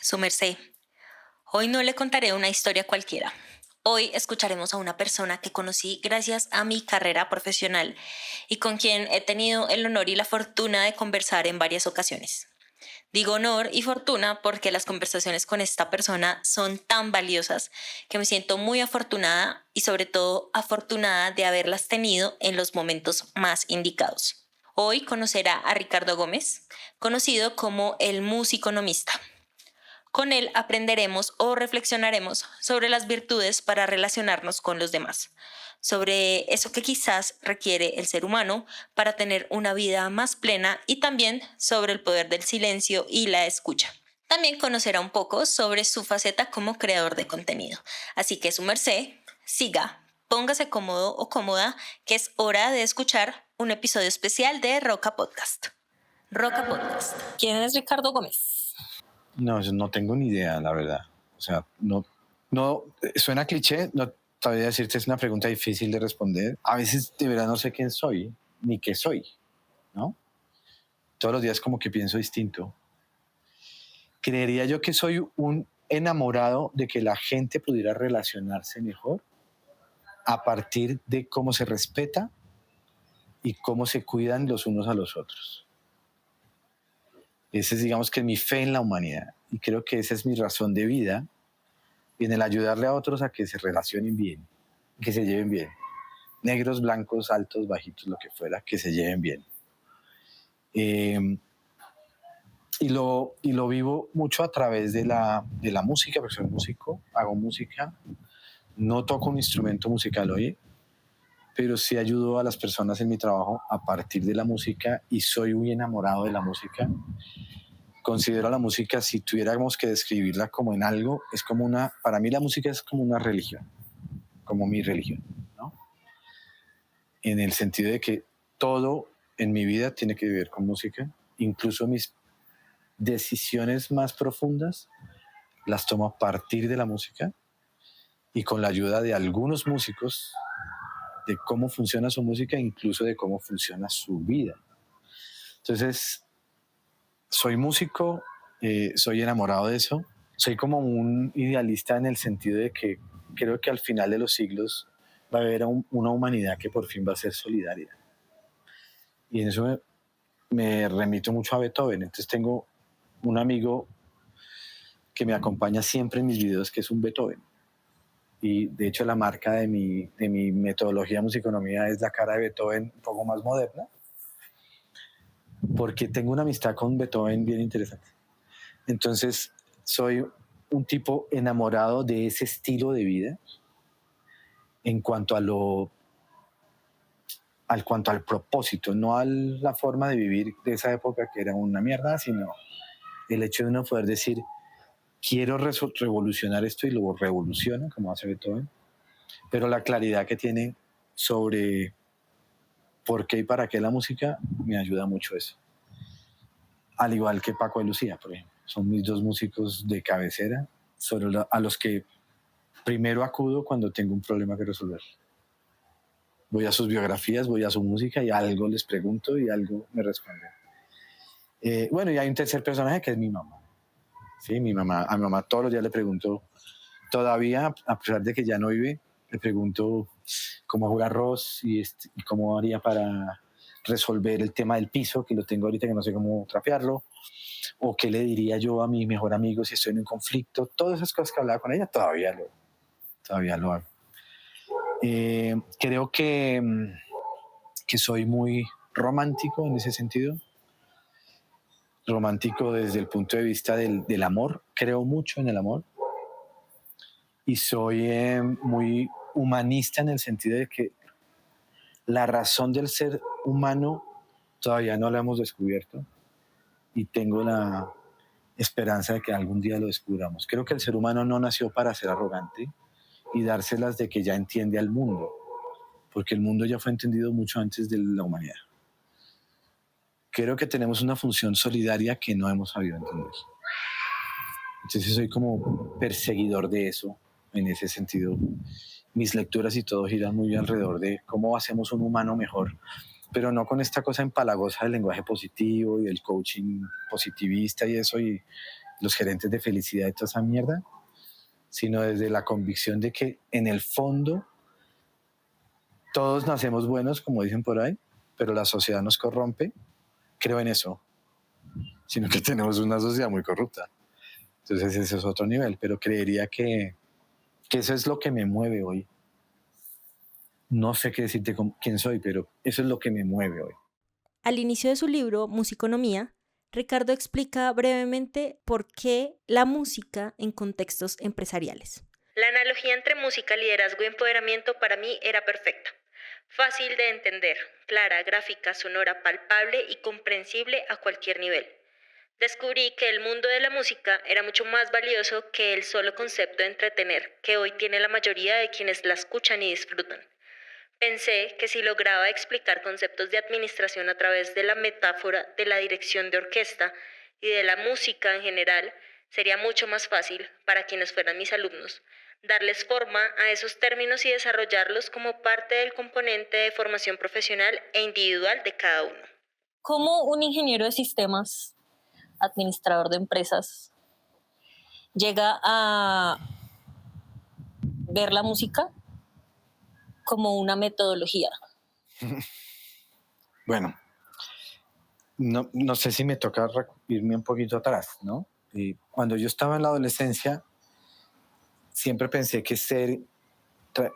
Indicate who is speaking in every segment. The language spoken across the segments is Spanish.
Speaker 1: Su merced, hoy no le contaré una historia cualquiera. Hoy escucharemos a una persona que conocí gracias a mi carrera profesional y con quien he tenido el honor y la fortuna de conversar en varias ocasiones. Digo honor y fortuna porque las conversaciones con esta persona son tan valiosas que me siento muy afortunada y sobre todo afortunada de haberlas tenido en los momentos más indicados. Hoy conocerá a Ricardo Gómez, conocido como el musiconomista. Con él aprenderemos o reflexionaremos sobre las virtudes para relacionarnos con los demás, sobre eso que quizás requiere el ser humano para tener una vida más plena y también sobre el poder del silencio y la escucha. También conocerá un poco sobre su faceta como creador de contenido. Así que su merced, siga, póngase cómodo o cómoda, que es hora de escuchar un episodio especial de Roca Podcast. Roca Podcast. ¿Quién es Ricardo Gómez?
Speaker 2: No, yo no tengo ni idea, la verdad. O sea, no, suena cliché, no sabría decirte, es una pregunta difícil de responder. A veces de verdad no sé quién soy, ni qué soy, ¿no? Todos los días como que pienso distinto. Creería yo que soy un enamorado de que la gente pudiera relacionarse mejor a partir de cómo se respeta y cómo se cuidan los unos a los otros. Esa es, digamos, que mi fe en la humanidad. Y creo que esa es mi razón de vida, y en el ayudarle a otros a que se relacionen bien, que se lleven bien. Negros, blancos, altos, bajitos, lo que fuera, que se lleven bien. Y lo vivo mucho a través de la música, porque soy músico, hago música, no toco un instrumento musical hoy, pero sí ayudo a las personas en mi trabajo a partir de la música y soy muy enamorado de la música. Considero la música, si tuviéramos que describirla como en algo, es como para mí la música es como una religión, como mi religión, ¿no? En el sentido de que todo en mi vida tiene que ver con música, incluso mis decisiones más profundas las tomo a partir de la música y con la ayuda de algunos músicos, de cómo funciona su música, incluso de cómo funciona su vida. Entonces, soy músico, soy enamorado de eso, soy como un idealista en el sentido de que creo que al final de los siglos va a haber una humanidad que por fin va a ser solidaria. Y en eso me remito mucho a Beethoven. Entonces tengo un amigo que me acompaña siempre en mis videos, que es un Beethoven. Y de hecho la marca de mi metodología de musiconomía es la cara de Beethoven un poco más moderna, porque tengo una amistad con Beethoven bien interesante. Entonces soy un tipo enamorado de ese estilo de vida en cuanto al propósito, no a la forma de vivir de esa época que era una mierda, sino el hecho de uno poder decir, quiero revolucionar esto, y lo revoluciona, como hace Beethoven, pero la claridad que tiene sobre por qué y para qué la música me ayuda mucho eso. Al igual que Paco de Lucía, por ejemplo. Son mis dos músicos de cabecera a los que primero acudo cuando tengo un problema que resolver. Voy a sus biografías, voy a su música y algo les pregunto y algo me responden. Bueno, y hay un tercer personaje que es mi mamá. Sí, mi mamá. A mi mamá todos los días le pregunto, todavía, a pesar de que ya no vive, le pregunto cómo hago el arroz y cómo haría para resolver el tema del piso, que lo tengo ahorita que no sé cómo trapearlo, o qué le diría yo a mi mejor amigo si estoy en un conflicto. Todas esas cosas que hablaba con ella todavía lo hago. Creo que soy muy romántico en ese sentido, romántico desde el punto de vista del amor, creo mucho en el amor, y soy muy humanista en el sentido de que la razón del ser humano todavía no la hemos descubierto y tengo la esperanza de que algún día lo descubramos. Creo que el ser humano no nació para ser arrogante y dárselas de que ya entiende al mundo, porque el mundo ya fue entendido mucho antes de la humanidad. Creo que tenemos una función solidaria que no hemos sabido entender. Entonces soy como perseguidor de eso, en ese sentido. Mis lecturas y todo giran muy alrededor de cómo hacemos un humano mejor, pero no con esta cosa empalagosa del lenguaje positivo y del coaching positivista y eso, y los gerentes de felicidad y toda esa mierda, sino desde la convicción de que en el fondo todos nacemos buenos, como dicen por ahí, pero la sociedad nos corrompe. Creo en eso, sino que tenemos una sociedad muy corrupta. Entonces ese es otro nivel, pero creería que eso es lo que me mueve hoy. No sé qué decirte quién soy, pero eso es lo que me mueve hoy.
Speaker 3: Al inicio de su libro, Musiconomía, Ricardo explica brevemente por qué la música en contextos empresariales.
Speaker 1: La analogía entre música, liderazgo y empoderamiento para mí era perfecta. Fácil de entender, clara, gráfica, sonora, palpable y comprensible a cualquier nivel. Descubrí que el mundo de la música era mucho más valioso que el solo concepto de entretener que hoy tiene la mayoría de quienes la escuchan y disfrutan. Pensé que si lograba explicar conceptos de administración a través de la metáfora de la dirección de orquesta y de la música en general, sería mucho más fácil para quienes fueran mis alumnos darles forma a esos términos y desarrollarlos como parte del componente de formación profesional e individual de cada uno. ¿Cómo un ingeniero de sistemas, administrador de empresas, llega a ver la música como una metodología?
Speaker 2: Bueno, no sé si me toca irme un poquito atrás, ¿no? Y cuando yo estaba en la adolescencia, siempre pensé que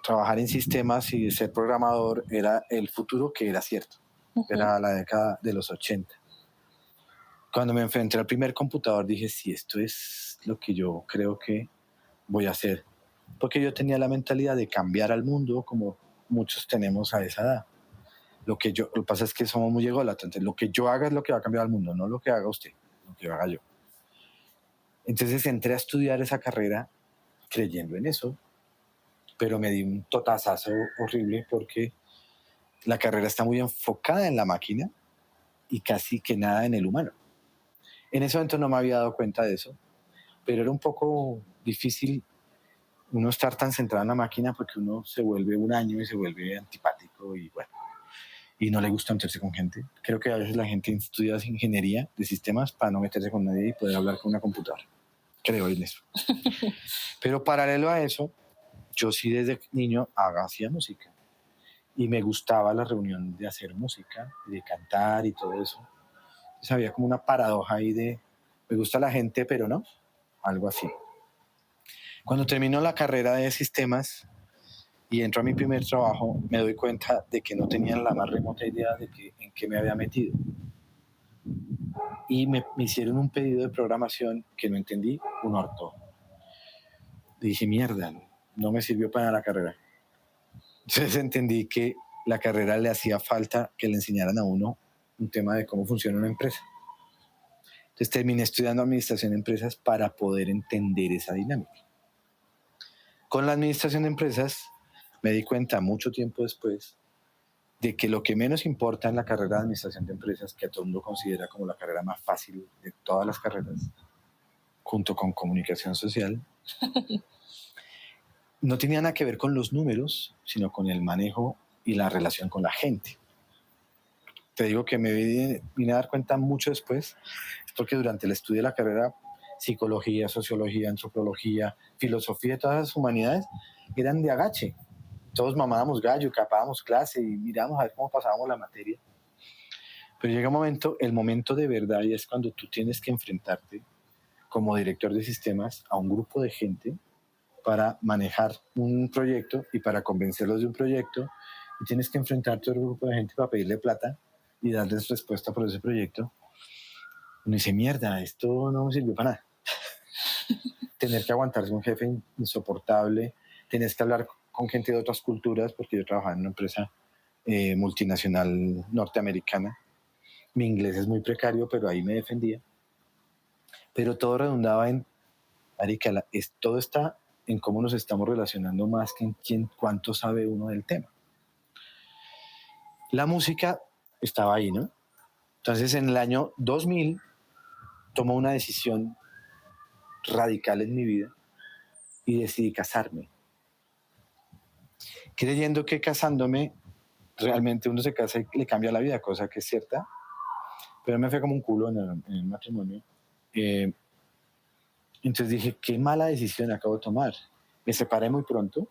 Speaker 2: trabajar en sistemas y ser programador era el futuro, que era cierto. Era la década de los 80. Cuando me enfrenté al primer computador dije, sí, esto es lo que yo creo que voy a hacer. Porque yo tenía la mentalidad de cambiar al mundo como muchos tenemos a esa edad. Lo que pasa es que somos muy ególatras. Entonces, lo que yo haga es lo que va a cambiar al mundo, no lo que haga usted, lo que haga yo. Entonces entré a estudiar esa carrera creyendo en eso, pero me di un totazazo horrible porque la carrera está muy enfocada en la máquina y casi que nada en el humano. En ese momento no me había dado cuenta de eso, pero era un poco difícil uno estar tan centrado en la máquina porque uno se vuelve un año y se vuelve antipático y bueno, y no le gusta meterse con gente. Creo que a veces la gente estudia ingeniería de sistemas para no meterse con nadie y poder hablar con una computadora. Creo en eso. Pero paralelo a eso, yo sí desde niño hacía música y me gustaba la reunión de hacer música, de cantar y todo eso. Entonces había como una paradoja ahí de me gusta la gente, pero no, algo así. Cuando termino la carrera de sistemas y entro a mi primer trabajo, me doy cuenta de que no tenía la más remota idea de en qué me había metido. Y me hicieron un pedido de programación que no entendí, un orto. Dije, mierda, no me sirvió para la carrera. Entonces entendí que la carrera le hacía falta que le enseñaran a uno un tema de cómo funciona una empresa. Entonces terminé estudiando administración de empresas para poder entender esa dinámica. Con la administración de empresas me di cuenta mucho tiempo después de que lo que menos importa en la carrera de administración de empresas, que a todo el mundo considera como la carrera más fácil de todas las carreras, junto con comunicación social, no tenía nada que ver con los números, sino con el manejo y la relación con la gente. Te digo que me vine a dar cuenta mucho después, es porque durante el estudio de la carrera, psicología, sociología, antropología, filosofía, todas las humanidades eran de agache. Todos mamábamos gallo, capábamos clase y mirábamos a ver cómo pasábamos la materia. Pero llega un momento, el momento de verdad, y es cuando tú tienes que enfrentarte como director de sistemas a un grupo de gente para manejar un proyecto y para convencerlos de un proyecto, y tienes que enfrentarte a un grupo de gente para pedirle plata y darles respuesta por ese proyecto. Uno dice, mierda, esto no me sirvió para nada. Tener que aguantarse un jefe insoportable, tienes que hablar con gente de otras culturas, porque yo trabajaba en una empresa multinacional norteamericana. Mi inglés es muy precario, pero ahí me defendía. Pero todo redundaba en, marica, todo está en cómo nos estamos relacionando más que en cuánto sabe uno del tema. La música estaba ahí, ¿no? Entonces, en el año 2000, tomé una decisión radical en mi vida y decidí casarme. Creyendo que casándome, realmente uno se casa y le cambia la vida, cosa que es cierta, pero me fue como un culo en el matrimonio. Entonces dije, qué mala decisión acabo de tomar. Me separé muy pronto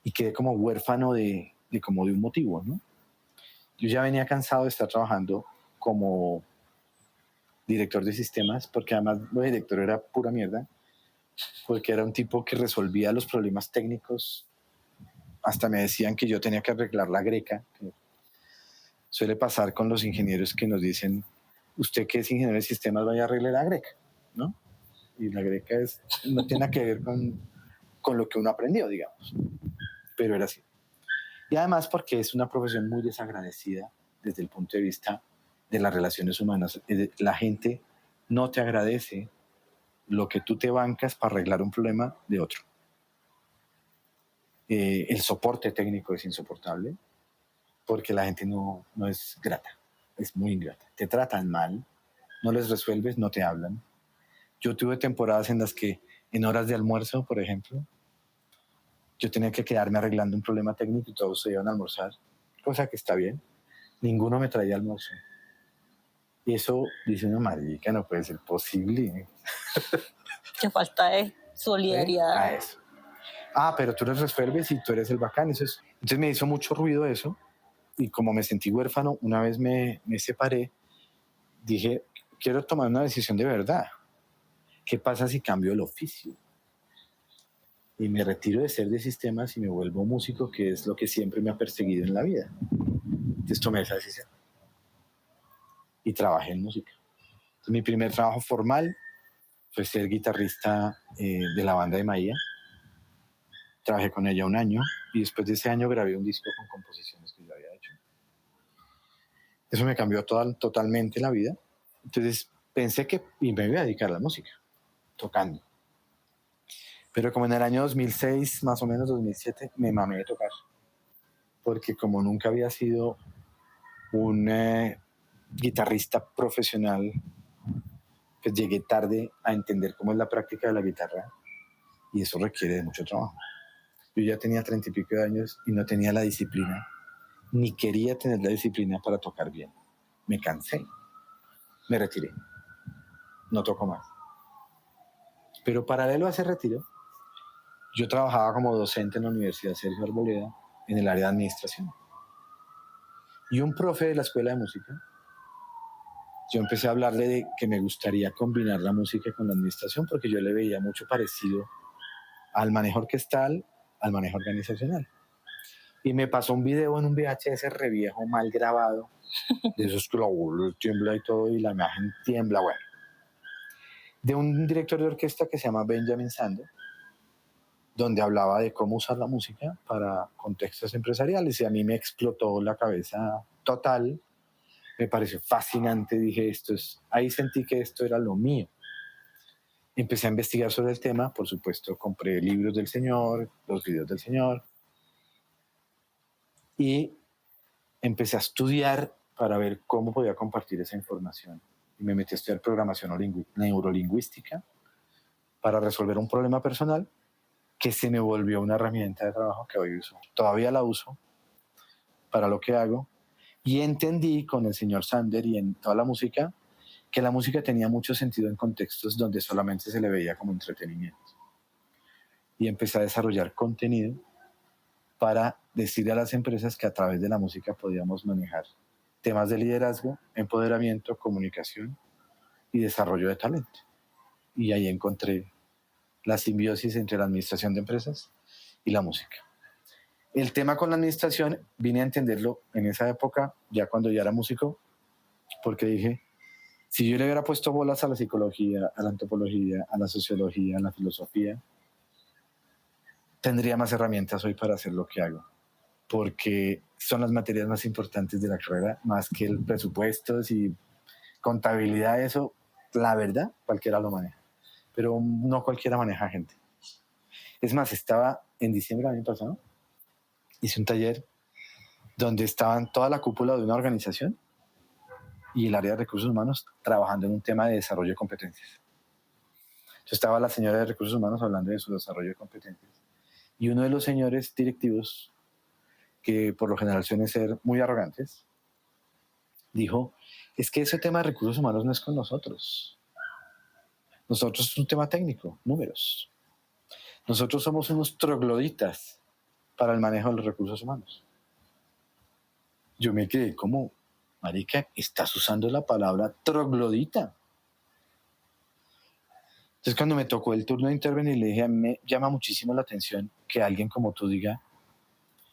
Speaker 2: y quedé como huérfano como de un motivo, ¿no? Yo ya venía cansado de estar trabajando como director de sistemas, porque además lo de director era pura mierda, porque era un tipo que resolvía los problemas técnicos. Hasta me decían que yo tenía que arreglar la greca, que suele pasar con los ingenieros que nos dicen, usted que es ingeniero de sistemas, vaya a arreglar la greca, ¿no? Y la greca no tiene nada que ver con lo que uno aprendió, digamos, pero era así. Y además porque es una profesión muy desagradecida desde el punto de vista de las relaciones humanas. La gente no te agradece lo que tú te bancas para arreglar un problema de otro. El soporte técnico es insoportable porque la gente no es grata, es muy ingrata. Te tratan mal, no les resuelves, no te hablan. Yo tuve temporadas en las que en horas de almuerzo, por ejemplo, yo tenía que quedarme arreglando un problema técnico y todos se iban a almorzar, cosa que está bien. Ninguno me traía almuerzo. Y eso, dice una marica, no puede ser posible.
Speaker 1: Qué falta de solidaridad.
Speaker 2: A eso. Pero tú les resuelves y tú eres el bacán. Entonces me hizo mucho ruido eso. Y como me sentí huérfano, una vez me separé, dije, quiero tomar una decisión de verdad. ¿Qué pasa si cambio el oficio? Y me retiro de ser de sistemas y me vuelvo músico, que es lo que siempre me ha perseguido en la vida. Entonces tomé esa decisión. Y trabajé en música. Entonces, mi primer trabajo formal fue ser guitarrista de la banda de Maía. Trabajé con ella un año y después de ese año grabé un disco con composiciones que yo había hecho. Eso me cambió totalmente la vida. Entonces pensé que me iba a dedicar a la música, tocando. Pero como en el año 2006, más o menos 2007, me mamé de tocar. Porque como nunca había sido un guitarrista profesional, pues llegué tarde a entender cómo es la práctica de la guitarra y eso requiere de mucho trabajo. Yo ya tenía 30 y pico de años y no tenía la disciplina, ni quería tener la disciplina para tocar bien. Me cansé, me retiré, no toco más. Pero paralelo a ese retiro, yo trabajaba como docente en la Universidad Sergio Arboleda en el área de administración. Y un profe de la escuela de música, yo empecé a hablarle de que me gustaría combinar la música con la administración porque yo le veía mucho parecido al manejo orquestal, al manejo organizacional. Y me pasó un video en un VHS re viejo, mal grabado, de esos que tiembla y todo, y la imagen tiembla, bueno. De un director de orquesta que se llama Benjamin Sando, donde hablaba de cómo usar la música para contextos empresariales, y a mí me explotó la cabeza total, me pareció fascinante, dije, ahí sentí que esto era lo mío. Empecé a investigar sobre el tema, por supuesto, compré libros del señor, los videos del señor, y empecé a estudiar para ver cómo podía compartir esa información. Y me metí a estudiar programación neurolingüística para resolver un problema personal que se me volvió una herramienta de trabajo que hoy uso. Todavía la uso para lo que hago. Y entendí con el señor Sander y en toda la música que la música tenía mucho sentido en contextos donde solamente se le veía como entretenimiento. Y empecé a desarrollar contenido para decirle a las empresas que a través de la música podíamos manejar temas de liderazgo, empoderamiento, comunicación y desarrollo de talento. Y ahí encontré la simbiosis entre la administración de empresas y la música. El tema con la administración vine a entenderlo en esa época, ya cuando ya era músico, porque dije, si yo le hubiera puesto bolas a la psicología, a la antropología, a la sociología, a la filosofía, tendría más herramientas hoy para hacer lo que hago, porque son las materias más importantes de la carrera, más que el presupuesto y contabilidad, eso, la verdad, cualquiera lo maneja, pero no cualquiera maneja gente. Es más, estaba en diciembre del año pasado, hice un taller donde estaban toda la cúpula de una organización y el área de recursos humanos trabajando en un tema de desarrollo de competencias. Entonces estaba la señora de recursos humanos hablando de su desarrollo de competencias y uno de los señores directivos, que por lo general suelen ser muy arrogantes, dijo, es que ese tema de recursos humanos no es con nosotros. Nosotros es un tema técnico, números. Nosotros somos unos trogloditas para el manejo de los recursos humanos. Yo me quedé como, marica, estás usando la palabra troglodita. Entonces cuando me tocó el turno de intervenir, le dije, me llama muchísimo la atención que alguien como tú diga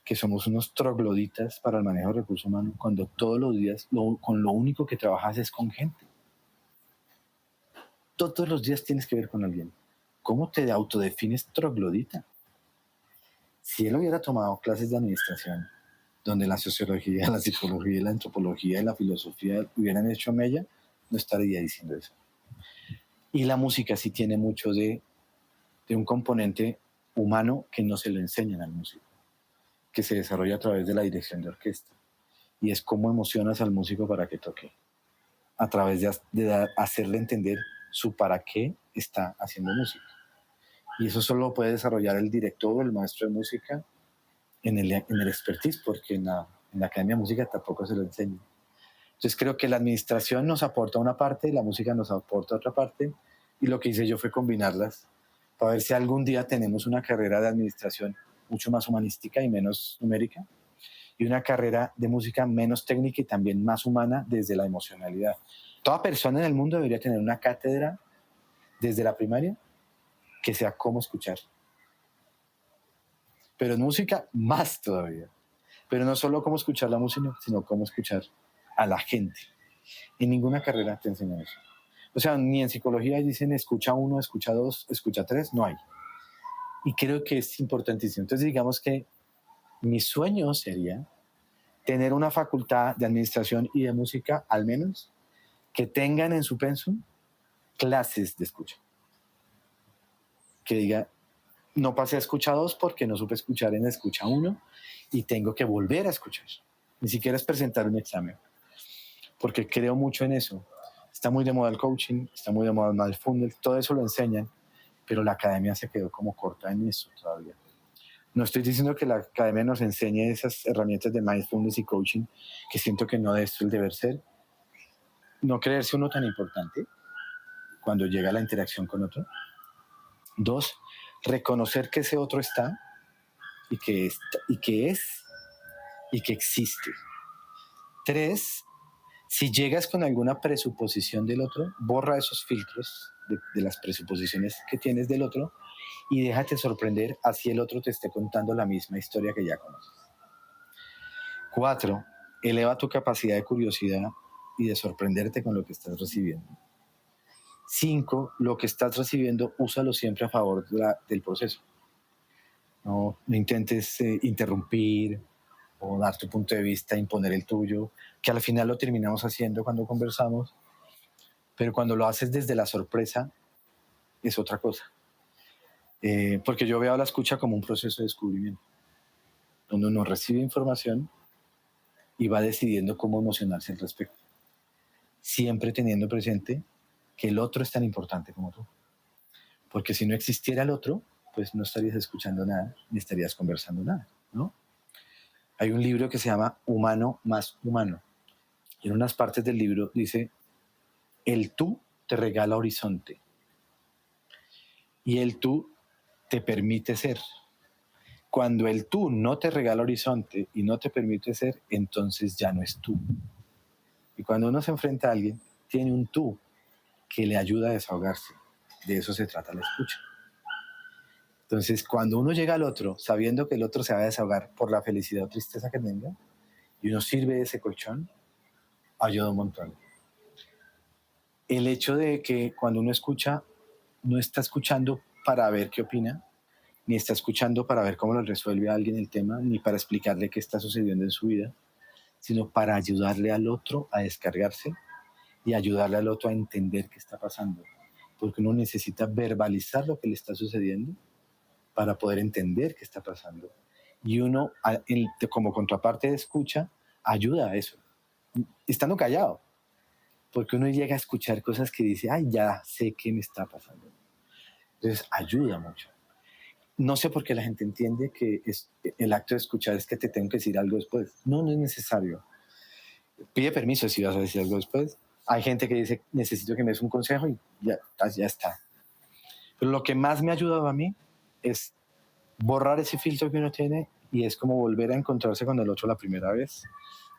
Speaker 2: que somos unos trogloditas para el manejo de recursos humanos cuando todos los días con lo único que trabajas es con gente. Todos los días tienes que ver con alguien. ¿Cómo te autodefines troglodita? Si él hubiera tomado clases de administración, donde la sociología, la psicología, la antropología y la filosofía hubieran hecho mella, no estaría diciendo eso. Y la música sí tiene mucho de un componente humano que no se le enseñan al músico, que se desarrolla a través de la dirección de orquesta. Y es cómo emocionas al músico para que toque, a través de hacerle entender su para qué está haciendo música. Y eso solo lo puede desarrollar el director o el maestro de música en el expertise, porque en la Academia de Música tampoco se lo enseña. Entonces creo que la administración nos aporta una parte, la música nos aporta otra parte, y lo que hice yo fue combinarlas para ver si algún día tenemos una carrera de administración mucho más humanística y menos numérica, y una carrera de música menos técnica y también más humana desde la emocionalidad. Toda persona en el mundo debería tener una cátedra desde la primaria que sea cómo escuchar. Pero en música más todavía. Pero no solo cómo escuchar la música, sino cómo escuchar a la gente. En ninguna carrera te enseñan eso. O sea, ni en psicología dicen escucha 1, escucha 2, escucha 3, no hay. Y creo que es importantísimo. Entonces digamos que mi sueño sería tener una facultad de administración y de música, al menos, que tengan en su pensum clases de escucha. Que diga, no pasé a escucha 2 porque no supe escuchar en escucha 1 y tengo que volver a escuchar. Ni siquiera es presentar un examen, porque creo mucho en eso. Está muy de moda el coaching, está muy de moda el mindfulness, todo eso lo enseñan, pero la academia se quedó como corta en eso todavía. No estoy diciendo que la academia nos enseñe esas herramientas de mindfulness y coaching, que siento que no es el deber ser. No creerse uno tan importante cuando llega la interacción con otro. 2, reconocer que ese otro está y que existe. 3, si llegas con alguna presuposición del otro, borra esos filtros de las presuposiciones que tienes del otro y déjate sorprender así el otro te esté contando la misma historia que ya conoces. 4, eleva tu capacidad de curiosidad y de sorprenderte con lo que estás recibiendo. 5, lo que estás recibiendo, úsalo siempre a favor del proceso. No intentes interrumpir o dar tu punto de vista, imponer el tuyo, que al final lo terminamos haciendo cuando conversamos, pero cuando lo haces desde la sorpresa es otra cosa. Porque yo veo la escucha como un proceso de descubrimiento, donde uno recibe información y va decidiendo cómo emocionarse al respecto, siempre teniendo presente que el otro es tan importante como tú. Porque si no existiera el otro, pues no estarías escuchando nada, ni estarías conversando nada, ¿no? Hay un libro que se llama Humano más Humano. Y en unas partes del libro dice, el tú te regala horizonte. Y el tú te permite ser. Cuando el tú no te regala horizonte y no te permite ser, entonces ya no es tú. Y cuando uno se enfrenta a alguien, tiene un tú que le ayuda a desahogarse. De eso se trata la escucha. Entonces, cuando uno llega al otro, sabiendo que el otro se va a desahogar por la felicidad o tristeza que tenga, y uno sirve ese colchón, ayuda un montón. El hecho de que cuando uno escucha, no está escuchando para ver qué opina, ni está escuchando para ver cómo lo resuelve a alguien el tema, ni para explicarle qué está sucediendo en su vida, sino para ayudarle al otro a descargarse y ayudarle al otro a entender qué está pasando. Porque uno necesita verbalizar lo que le está sucediendo para poder entender qué está pasando. Y uno, como contraparte de escucha, ayuda a eso, estando callado. Porque uno llega a escuchar cosas que dice, ay, ya sé qué me está pasando. Entonces, ayuda mucho. No sé por qué la gente entiende que el acto de escuchar es que te tengo que decir algo después. No, no es necesario. Pide permiso si vas a decir algo después, Hay gente que dice, necesito que me des un consejo y ya está. Pero lo que más me ha ayudado a mí es borrar ese filtro que uno tiene y es como volver a encontrarse con el otro la primera vez.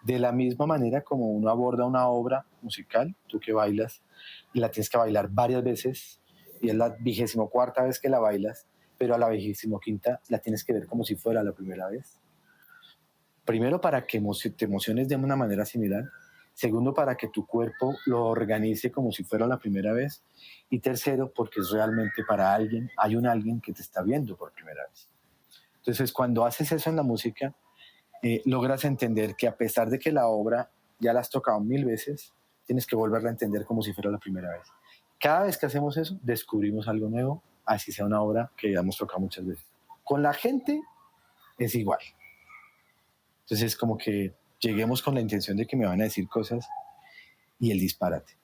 Speaker 2: De la misma manera como uno aborda una obra musical, tú que bailas, y la tienes que bailar varias veces, y es la 24ª vez que la bailas, pero a la 25ª la tienes que ver como si fuera la primera vez. Primero, para que te emociones de una manera similar. Segundo, para que tu cuerpo lo organice como si fuera la primera vez. Y tercero, porque es realmente para alguien, hay un alguien que te está viendo por primera vez. Entonces, cuando haces eso en la música, logras entender que a pesar de que la obra ya la has tocado 1000 veces, tienes que volverla a entender como si fuera la primera vez. Cada vez que hacemos eso, descubrimos algo nuevo, así sea una obra que ya hemos tocado muchas veces. Con la gente es igual. Entonces es como que lleguemos con la intención de que me van a decir cosas y el disparate.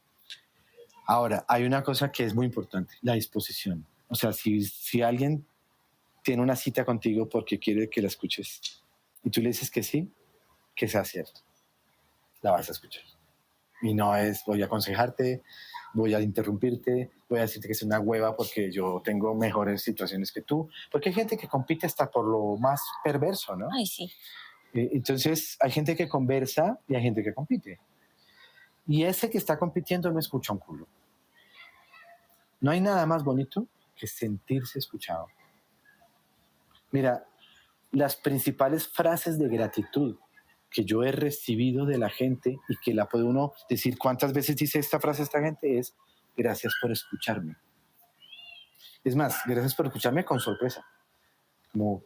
Speaker 2: Ahora, hay una cosa que es muy importante, la disposición. O sea, si alguien tiene una cita contigo porque quiere que la escuches y tú le dices que sí, que sea cierto, la vas a escuchar. Y no es voy a aconsejarte, voy a interrumpirte, voy a decirte que es una hueva porque yo tengo mejores situaciones que tú. Porque hay gente que compite hasta por lo más perverso, ¿no?
Speaker 1: Ay, sí.
Speaker 2: Entonces hay gente que conversa y hay gente que compite. Y ese que está compitiendo no escucha un culo. No hay nada más bonito que sentirse escuchado. Mira, las principales frases de gratitud que yo he recibido de la gente y que la puede uno decir cuántas veces dice esta frase esta gente es gracias por escucharme. Es más, gracias por escucharme con sorpresa. Como,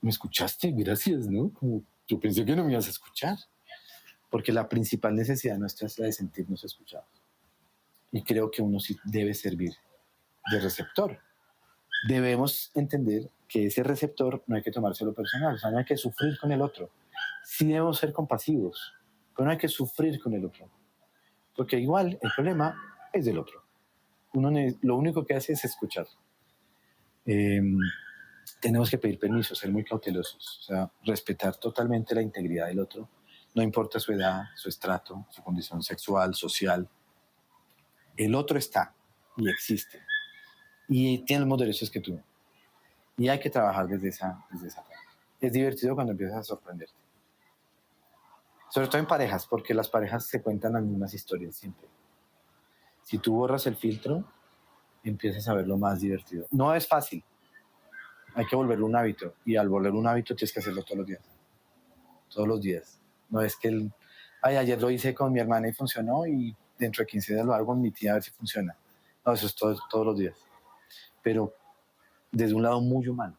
Speaker 2: ¿me escuchaste? Gracias, ¿no? Como, yo pensé que no me ibas a escuchar. Porque la principal necesidad nuestra es la de sentirnos escuchados. Y creo que uno sí debe servir de receptor. Debemos entender que ese receptor no hay que tomárselo personal, o sea, no hay que sufrir con el otro. Sí debemos ser compasivos, pero no hay que sufrir con el otro. Porque igual el problema es del otro. Lo único que hace es escuchar. Tenemos que pedir permiso, ser muy cautelosos, o sea, respetar totalmente la integridad del otro. No importa su edad, su estrato, su condición sexual, social. El otro está y existe. Y tiene los mismos derechos que tú. Y hay que trabajar desde esa parte. Es divertido cuando empiezas a sorprenderte. Sobre todo en parejas, porque las parejas se cuentan las mismas historias siempre. Si tú borras el filtro, empiezas a ver lo más divertido. No es fácil. Hay que volverlo un hábito. Y al volverlo un hábito tienes que hacerlo todos los días. Todos los días. No es que ayer lo hice con mi hermana y funcionó y dentro de 15 días lo hago con mi tía a ver si funciona. No, eso es todos los días. Pero desde un lado muy humano.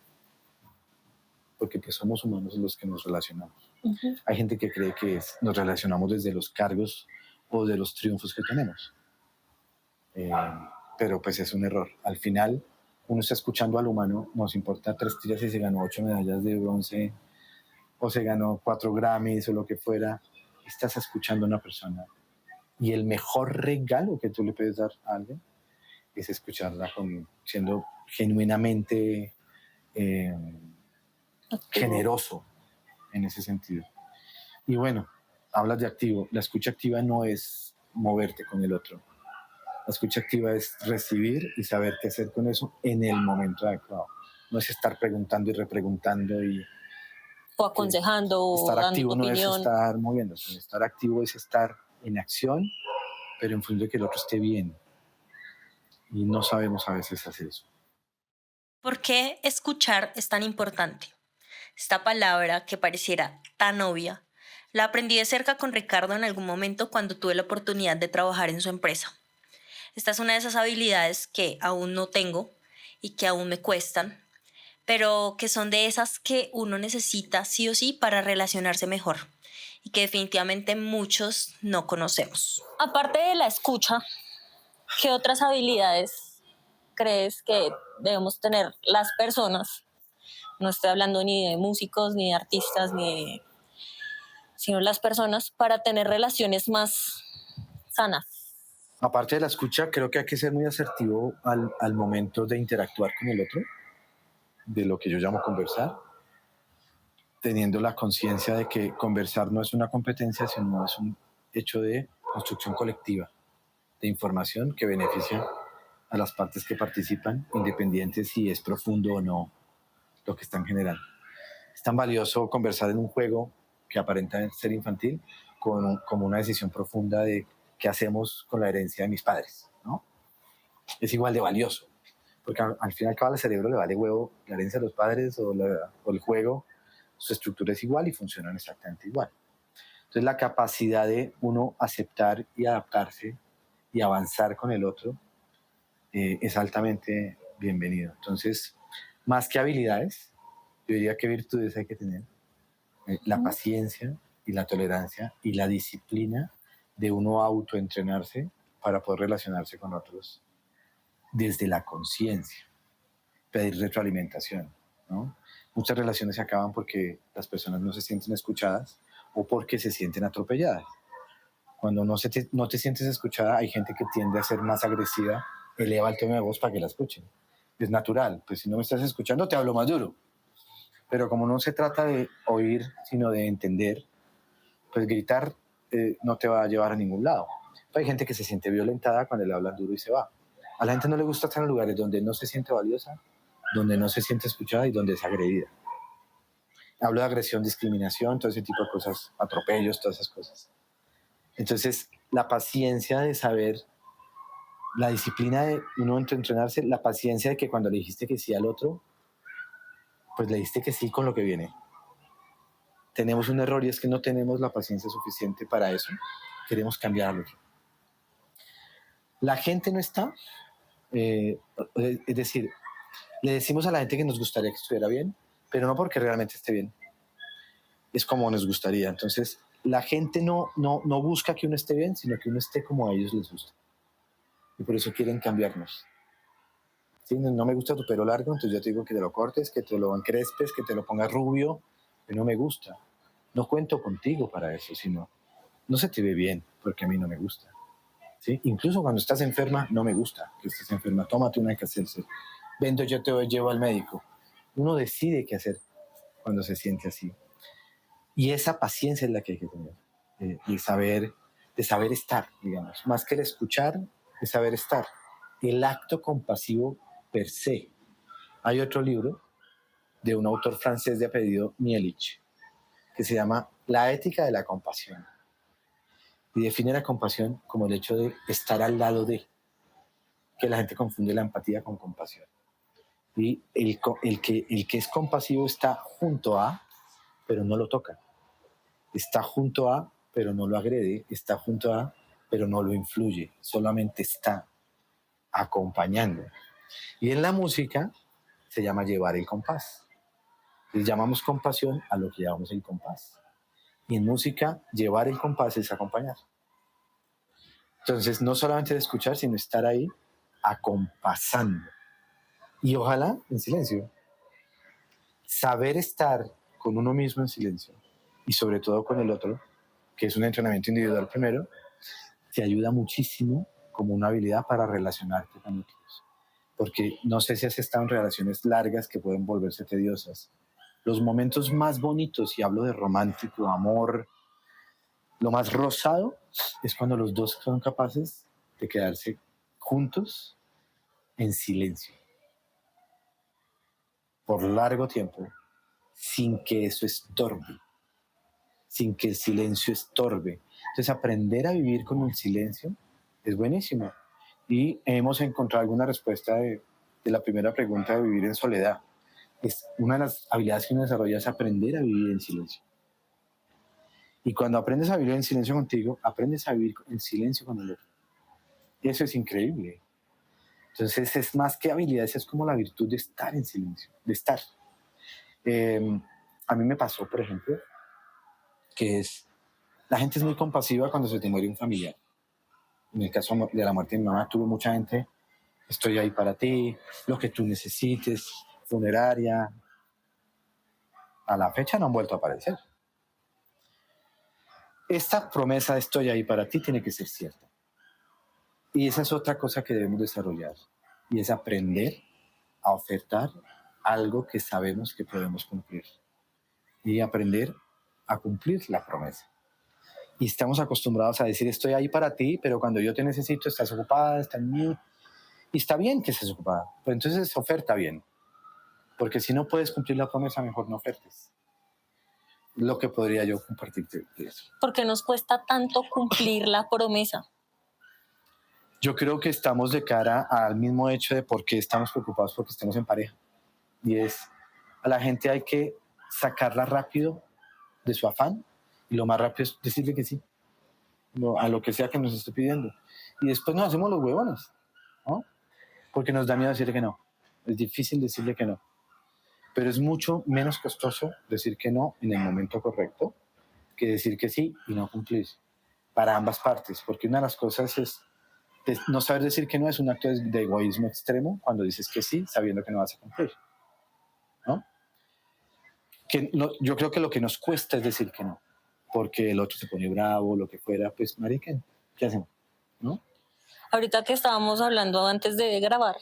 Speaker 2: Porque pues somos humanos los que nos relacionamos. Uh-huh. Hay gente que cree que nos relacionamos desde los cargos o de los triunfos que tenemos. Pero pues es un error. Al final, uno está escuchando al humano, nos importa 3 tiras si se ganó 8 medallas de bronce o se ganó 4 Grammys o lo que fuera. Estás escuchando a una persona. Y el mejor regalo que tú le puedes dar a alguien es escucharla siendo genuinamente generoso en ese sentido. Y bueno, hablas de activo. La escucha activa no es moverte con el otro. La escucha activa es recibir y saber qué hacer con eso en el momento adecuado. No es estar preguntando y repreguntando
Speaker 1: o aconsejando o
Speaker 2: estar
Speaker 1: dando
Speaker 2: activo
Speaker 1: opinión.
Speaker 2: No es estar moviéndose. Estar activo es estar en acción, pero en función de que el otro esté bien. Y no sabemos a veces hacer eso.
Speaker 1: ¿Por qué escuchar es tan importante? Esta palabra que pareciera tan obvia, la aprendí de cerca con Ricardo en algún momento cuando tuve la oportunidad de trabajar en su empresa. Esta es una de esas habilidades que aún no tengo y que aún me cuestan, pero que son de esas que uno necesita sí o sí para relacionarse mejor y que definitivamente muchos no conocemos. Aparte de la escucha, ¿qué otras habilidades crees que debemos tener las personas? No estoy hablando ni de músicos, ni de artistas, sino las personas para tener relaciones más sanas.
Speaker 2: Aparte de la escucha, creo que hay que ser muy asertivo al momento de interactuar con el otro, de lo que yo llamo conversar, teniendo la conciencia de que conversar no es una competencia, sino es un hecho de construcción colectiva. de información que beneficia a las partes que participan, independiente si es profundo o no lo que están generando. Es tan valioso conversar en un juego que aparenta ser infantil como una decisión profunda de qué hacemos con la herencia de mis padres, ¿no? Es igual de valioso, porque al final al cerebro le vale huevo la herencia de los padres o el juego, su estructura es igual y funcionan exactamente igual. Entonces la capacidad de uno aceptar y adaptarse y avanzar con el otro es altamente bienvenido. Entonces, más que habilidades, yo diría que virtudes hay que tener. La paciencia y la tolerancia y la disciplina de uno autoentrenarse para poder relacionarse con otros desde la conciencia, pedir retroalimentación, ¿no? Muchas relaciones se acaban porque las personas no se sienten escuchadas o porque se sienten atropelladas. Cuando no te sientes escuchada, hay gente que tiende a ser más agresiva, eleva el tono de voz para que la escuchen. Es natural, pues si no me estás escuchando te hablo más duro. Pero como no se trata de oír, sino de entender, pues gritar no te va a llevar a ningún lado. Pero hay gente que se siente violentada cuando le hablan duro y se va. A la gente no le gusta estar en lugares donde no se siente valiosa, donde no se siente escuchada y donde es agredida. Hablo de agresión, discriminación, todo ese tipo de cosas, atropellos, todas esas cosas. Entonces, la paciencia de saber, la disciplina de uno entrenarse, la paciencia de que cuando le dijiste que sí al otro, pues le dijiste que sí con lo que viene. Tenemos un error y es que no tenemos la paciencia suficiente para eso. Queremos cambiarlo. La gente no está, es decir, le decimos a la gente que nos gustaría que estuviera bien, pero no porque realmente esté bien. Es como nos gustaría. Entonces, la gente no busca que uno esté bien, sino que uno esté como a ellos les gusta. Y por eso quieren cambiarnos. ¿Sí? No me gusta tu pelo largo, entonces yo te digo que te lo cortes, que te lo encrespes, que te lo pongas rubio, que no me gusta. No cuento contigo para eso, sino no se te ve bien, porque a mí no me gusta. ¿Sí? Incluso cuando estás enferma, no me gusta que estés enferma. Tómate una que hacerse. Vendo, yo te llevo al médico. Uno decide qué hacer cuando se siente así. Y esa paciencia es la que hay que tener. De saber estar, digamos. Más que el escuchar, es saber estar. El acto compasivo per se. Hay otro libro de un autor francés de apellido Mielich que se llama La ética de la compasión. Y define la compasión como el hecho de estar al lado de, que la gente confunde la empatía con compasión. Y el que es compasivo está junto a, pero no lo toca. Está junto a, pero no lo agrede. Está junto a, pero no lo influye. Solamente está acompañando. Y en la música se llama llevar el compás. Les llamamos compasión a lo que llamamos el compás. Y en música, llevar el compás es acompañar. Entonces, no solamente de escuchar, sino estar ahí acompasando. Y ojalá en silencio. Saber estar con uno mismo en silencio y sobre todo con el otro, que es un entrenamiento individual primero, te ayuda muchísimo como una habilidad para relacionarte con otros. Porque no sé si has estado en relaciones largas que pueden volverse tediosas. Los momentos más bonitos, y hablo de romántico, amor, lo más rosado es cuando los dos son capaces de quedarse juntos en silencio por largo tiempo, sin que eso estorbe, sin que el silencio estorbe. Entonces, aprender a vivir con el silencio es buenísimo. Y hemos encontrado alguna respuesta de la primera pregunta de vivir en soledad. Es una de las habilidades que uno desarrolla es aprender a vivir en silencio. Y cuando aprendes a vivir en silencio contigo, aprendes a vivir en silencio con el otro. Y eso es increíble. Entonces es más que habilidades, es como la virtud de estar en silencio, de estar. A mí me pasó, por ejemplo, la gente es muy compasiva cuando se te muere un familiar. En el caso de la muerte de mi mamá, tuve mucha gente, estoy ahí para ti, lo que tú necesites, funeraria. A la fecha no han vuelto a aparecer. Esta promesa de estoy ahí para ti tiene que ser cierta. Y esa es otra cosa que debemos desarrollar, y es aprender a ofertar algo que sabemos que podemos cumplir y aprender a cumplir la promesa. Y estamos acostumbrados a decir, estoy ahí para ti, pero cuando yo te necesito estás ocupada, estás en mí. Y está bien que estés ocupada, pero entonces oferta bien. Porque si no puedes cumplir la promesa, mejor no ofertes. Lo que podría yo compartirte de eso.
Speaker 1: ¿Por qué nos cuesta tanto cumplir la promesa?
Speaker 2: Yo creo que estamos de cara al mismo hecho de por qué estamos preocupados porque estemos en pareja. Y es, a la gente hay que sacarla rápido de su afán y lo más rápido es decirle que sí, a lo que sea que nos esté pidiendo. Y después nos hacemos los huevones, ¿no? Porque nos da miedo decirle que no. Es difícil decirle que no. Pero es mucho menos costoso decir que no en el momento correcto que decir que sí y no cumplir. Para ambas partes. Porque una de las cosas es no saber decir que no es un acto de egoísmo extremo cuando dices que sí sabiendo que no vas a cumplir, ¿no? Que no, yo creo que lo que nos cuesta es decir que no. Porque el otro se pone bravo, lo que fuera, pues, marica, ¿qué hacemos? ¿No?
Speaker 1: Ahorita que estábamos hablando antes de grabar,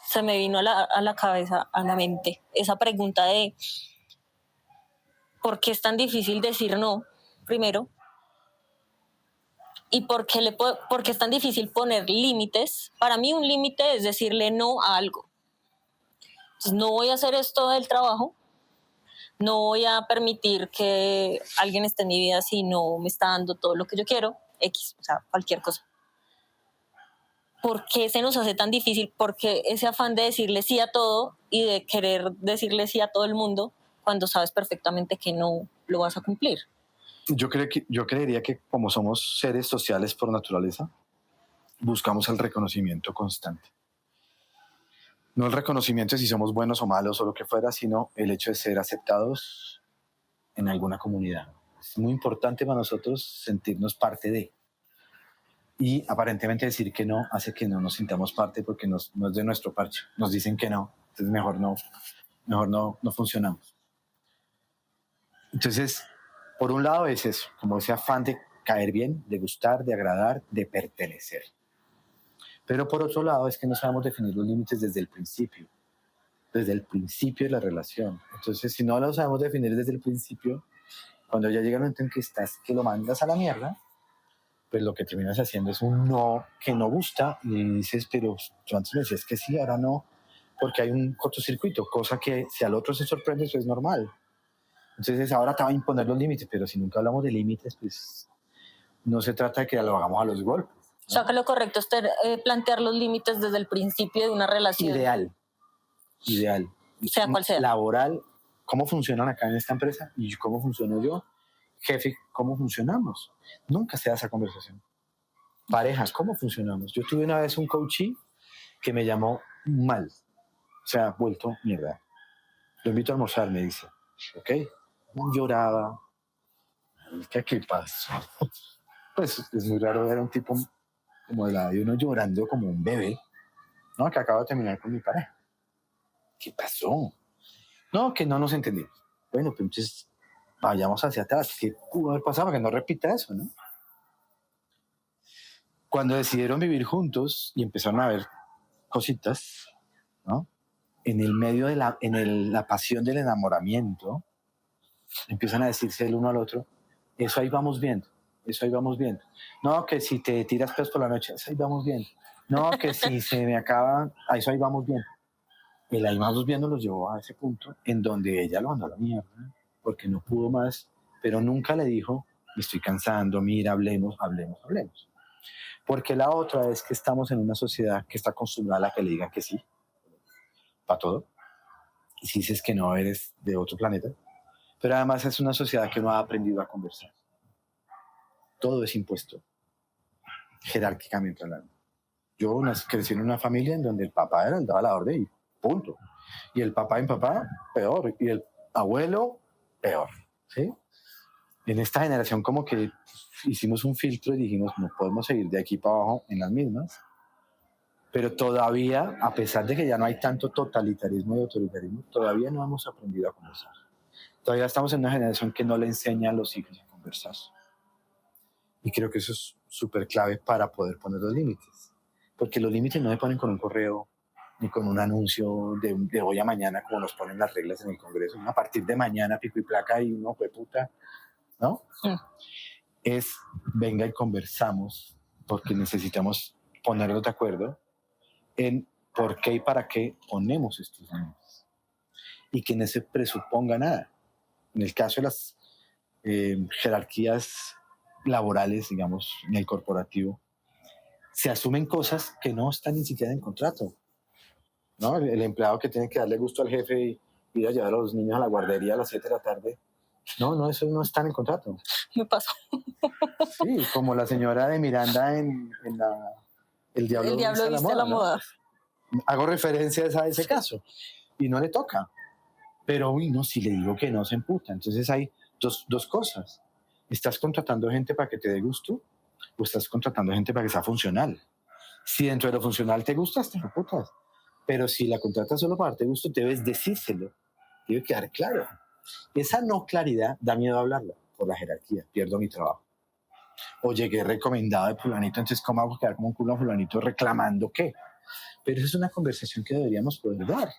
Speaker 1: se me vino a la cabeza, a la mente, esa pregunta de ¿por qué es tan difícil decir no, primero? ¿Y por qué es tan difícil poner límites? Para mí un límite es decirle no a algo. Entonces, no voy a hacer esto del trabajo, no voy a permitir que alguien esté en mi vida si no me está dando todo lo que yo quiero, X, o sea, cualquier cosa. ¿Por qué se nos hace tan difícil? Porque ese afán de decirle sí a todo y de querer decirle sí a todo el mundo cuando sabes perfectamente que no lo vas a cumplir.
Speaker 2: Yo creería que como somos seres sociales por naturaleza, buscamos el reconocimiento constante. No el reconocimiento de si somos buenos o malos o lo que fuera, sino el hecho de ser aceptados en alguna comunidad. Es muy importante para nosotros sentirnos parte de. Y aparentemente decir que no hace que no nos sintamos parte porque no es de nuestro parche. Nos dicen que no, entonces mejor no funcionamos. Entonces, por un lado es eso, como ese afán de caer bien, de gustar, de agradar, de pertenecer. Pero por otro lado es que no sabemos definir los límites desde el principio de la relación. Entonces, si no lo sabemos definir desde el principio, cuando ya llega el momento en que que lo mandas a la mierda, pues lo que terminas haciendo es un no que no gusta y dices, pero tú antes me decías que sí, ahora no, porque hay un cortocircuito, cosa que si al otro se sorprende, eso es normal. Entonces ahora te va a imponer los límites, pero si nunca hablamos de límites, pues no se trata de que lo hagamos a los golpes, ¿no?
Speaker 1: O sea que lo correcto es plantear los límites desde el principio de una relación.
Speaker 2: Ideal.
Speaker 1: Sea cual sea.
Speaker 2: Laboral, cómo funcionan acá en esta empresa y cómo funciono yo. Jefe, ¿cómo funcionamos? Nunca se da esa conversación. Parejas, ¿cómo funcionamos? Yo tuve una vez un coachee que me llamó mal. Se ha vuelto mierda. Lo invito a almorzar, me dice. ¿Ok? Lloraba. ¿Qué pasó? Pues es muy raro ver a un tipo como de la de uno llorando como un bebé, ¿no? Que acabo de terminar con mi pareja. ¿Qué pasó? No, que no nos entendimos. Bueno, pues entonces vayamos hacia atrás. ¿Qué pudo haber pasado? Para que no repita eso, ¿no? Cuando decidieron vivir juntos y empezaron a ver cositas, ¿no? En el medio de la pasión del enamoramiento, empiezan a decirse el uno al otro, eso ahí vamos viendo. No, que si te tiras pedos por la noche, eso ahí vamos viendo. No, que si se me acaba, eso ahí vamos viendo. El ahí vamos viendo los llevó a ese punto en donde ella lo mandó a la mierda, porque no pudo más, pero nunca le dijo, me estoy cansando, mira, hablemos. Porque la otra es que estamos en una sociedad que está acostumbrada a que le digan que sí, para todo. Y si dices que no, eres de otro planeta. Pero además es una sociedad que no ha aprendido a conversar. Todo es impuesto, jerárquicamente hablando. Yo crecí en una familia en donde el papá era el daba la orden y punto. Y el papá peor. Y el abuelo, peor. ¿Sí? En esta generación como que hicimos un filtro y dijimos, no podemos seguir de aquí para abajo en las mismas. Pero todavía, a pesar de que ya no hay tanto totalitarismo y autoritarismo, todavía no hemos aprendido a conversar. Todavía estamos en una generación que no le enseña a los hijos a conversar. Y creo que eso es súper clave para poder poner los límites. Porque los límites no se ponen con un correo ni con un anuncio de hoy a mañana, como nos ponen las reglas en el Congreso. A partir de mañana, pico y placa, y uno fue puta, ¿no? es venga y conversamos porque necesitamos ponernos de acuerdo en por qué y para qué ponemos estos límites y que no se presuponga nada. En el caso de las jerarquías laborales, digamos, en el corporativo, se asumen cosas que no están ni siquiera en contrato, ¿no? El empleado que tiene que darle gusto al jefe y ir a llevar a los niños a la guardería a las 7 de la tarde, no, eso no está en el contrato.
Speaker 1: Me pasó.
Speaker 2: Sí, como la señora de Miranda en El Diablo,
Speaker 1: El diablo viste a la moda.
Speaker 2: ¿no? Hago referencias a ese caso y no le toca. Pero, uy, no, si le digo que no, se emputa. Entonces hay dos cosas. ¿Estás contratando gente para que te dé gusto o estás contratando gente para que sea funcional? Si dentro de lo funcional te gustas, te emputas. Pero si la contratas solo para darte gusto, debes decírselo. Debe quedar claro. Esa no claridad da miedo hablarla por la jerarquía. Pierdo mi trabajo. O llegué recomendado de fulanito, entonces ¿cómo hago quedar como un culo a fulanito reclamando qué? Pero esa es una conversación que deberíamos poder dar.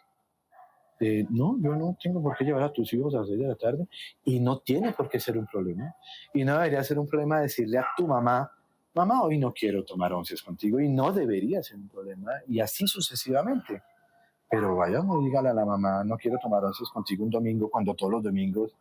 Speaker 2: No, yo no tengo por qué llevar a tus hijos a las 6 de la tarde y no tiene por qué ser un problema. Y no debería ser un problema decirle a tu mamá, mamá, hoy no quiero tomar onces contigo, y no debería ser un problema, y así sucesivamente. Pero vaya, no dígale a la mamá, no quiero tomar onces contigo un domingo cuando todos los domingos,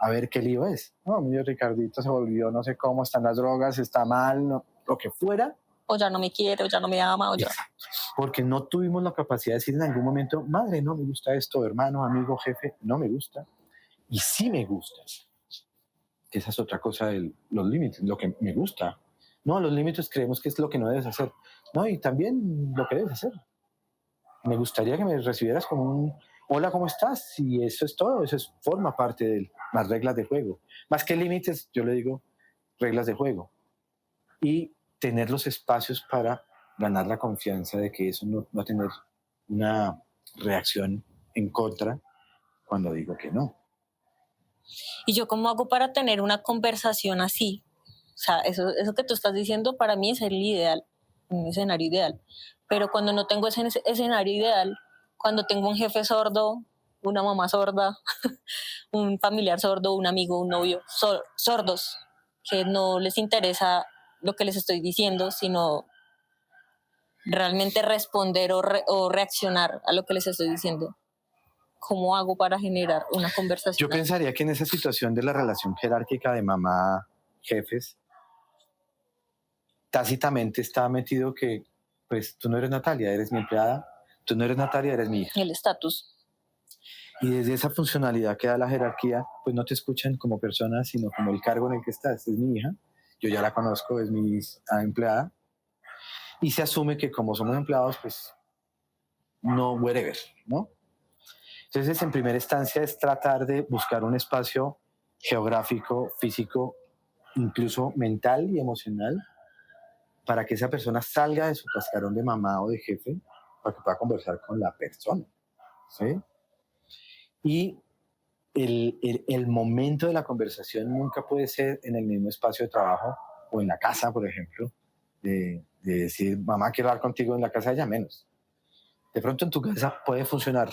Speaker 2: a ver qué lío es. No, mi Ricardito se volvió, no sé cómo, están las drogas, está mal, no, lo que fuera.
Speaker 1: O ya no me quiere, o ya no me ama, o ya.
Speaker 2: Exacto. Porque no tuvimos la capacidad de decir en algún momento, madre, no me gusta esto, hermano, amigo, jefe, no me gusta. Y sí me gusta. Esa es otra cosa de los límites, lo que me gusta. No, los límites creemos que es lo que no debes hacer. No, y también lo que debes hacer. Me gustaría que me recibieras como un hola, ¿cómo estás? Y eso es todo, forma parte de las reglas de juego. Más que límites, yo le digo reglas de juego. Y tener los espacios para ganar la confianza de que eso no va a tener una reacción en contra cuando digo que no.
Speaker 1: ¿Y yo cómo hago para tener una conversación así? O sea, eso que tú estás diciendo para mí es el ideal, un escenario ideal. Pero cuando no tengo ese escenario ideal, cuando tengo un jefe sordo, una mamá sorda, un familiar sordo, un amigo, un novio, sordos, que no les interesa lo que les estoy diciendo, sino realmente responder o reaccionar a lo que les estoy diciendo. ¿Cómo hago para generar una conversación?
Speaker 2: Yo pensaría que en esa situación de la relación jerárquica de mamá-jefes, tácitamente está metido que, pues, tú no eres Natalia, eres mi empleada, tú no eres Natalia, eres mi hija.
Speaker 1: El estatus.
Speaker 2: Y desde esa funcionalidad que da la jerarquía, pues no te escuchan como persona, sino como el cargo en el que estás. Es mi hija, yo ya la conozco, es mi empleada, y se asume que como somos empleados, pues no whatever, ¿no? Entonces, en primera instancia es tratar de buscar un espacio geográfico, físico, incluso mental y emocional, para que esa persona salga de su cascarón de mamá o de jefe, para que pueda conversar con la persona, ¿sí? Y el momento de la conversación nunca puede ser en el mismo espacio de trabajo o en la casa, por ejemplo, de decir, mamá, quiero hablar contigo en la casa de ella, menos. De pronto en tu casa puede funcionar,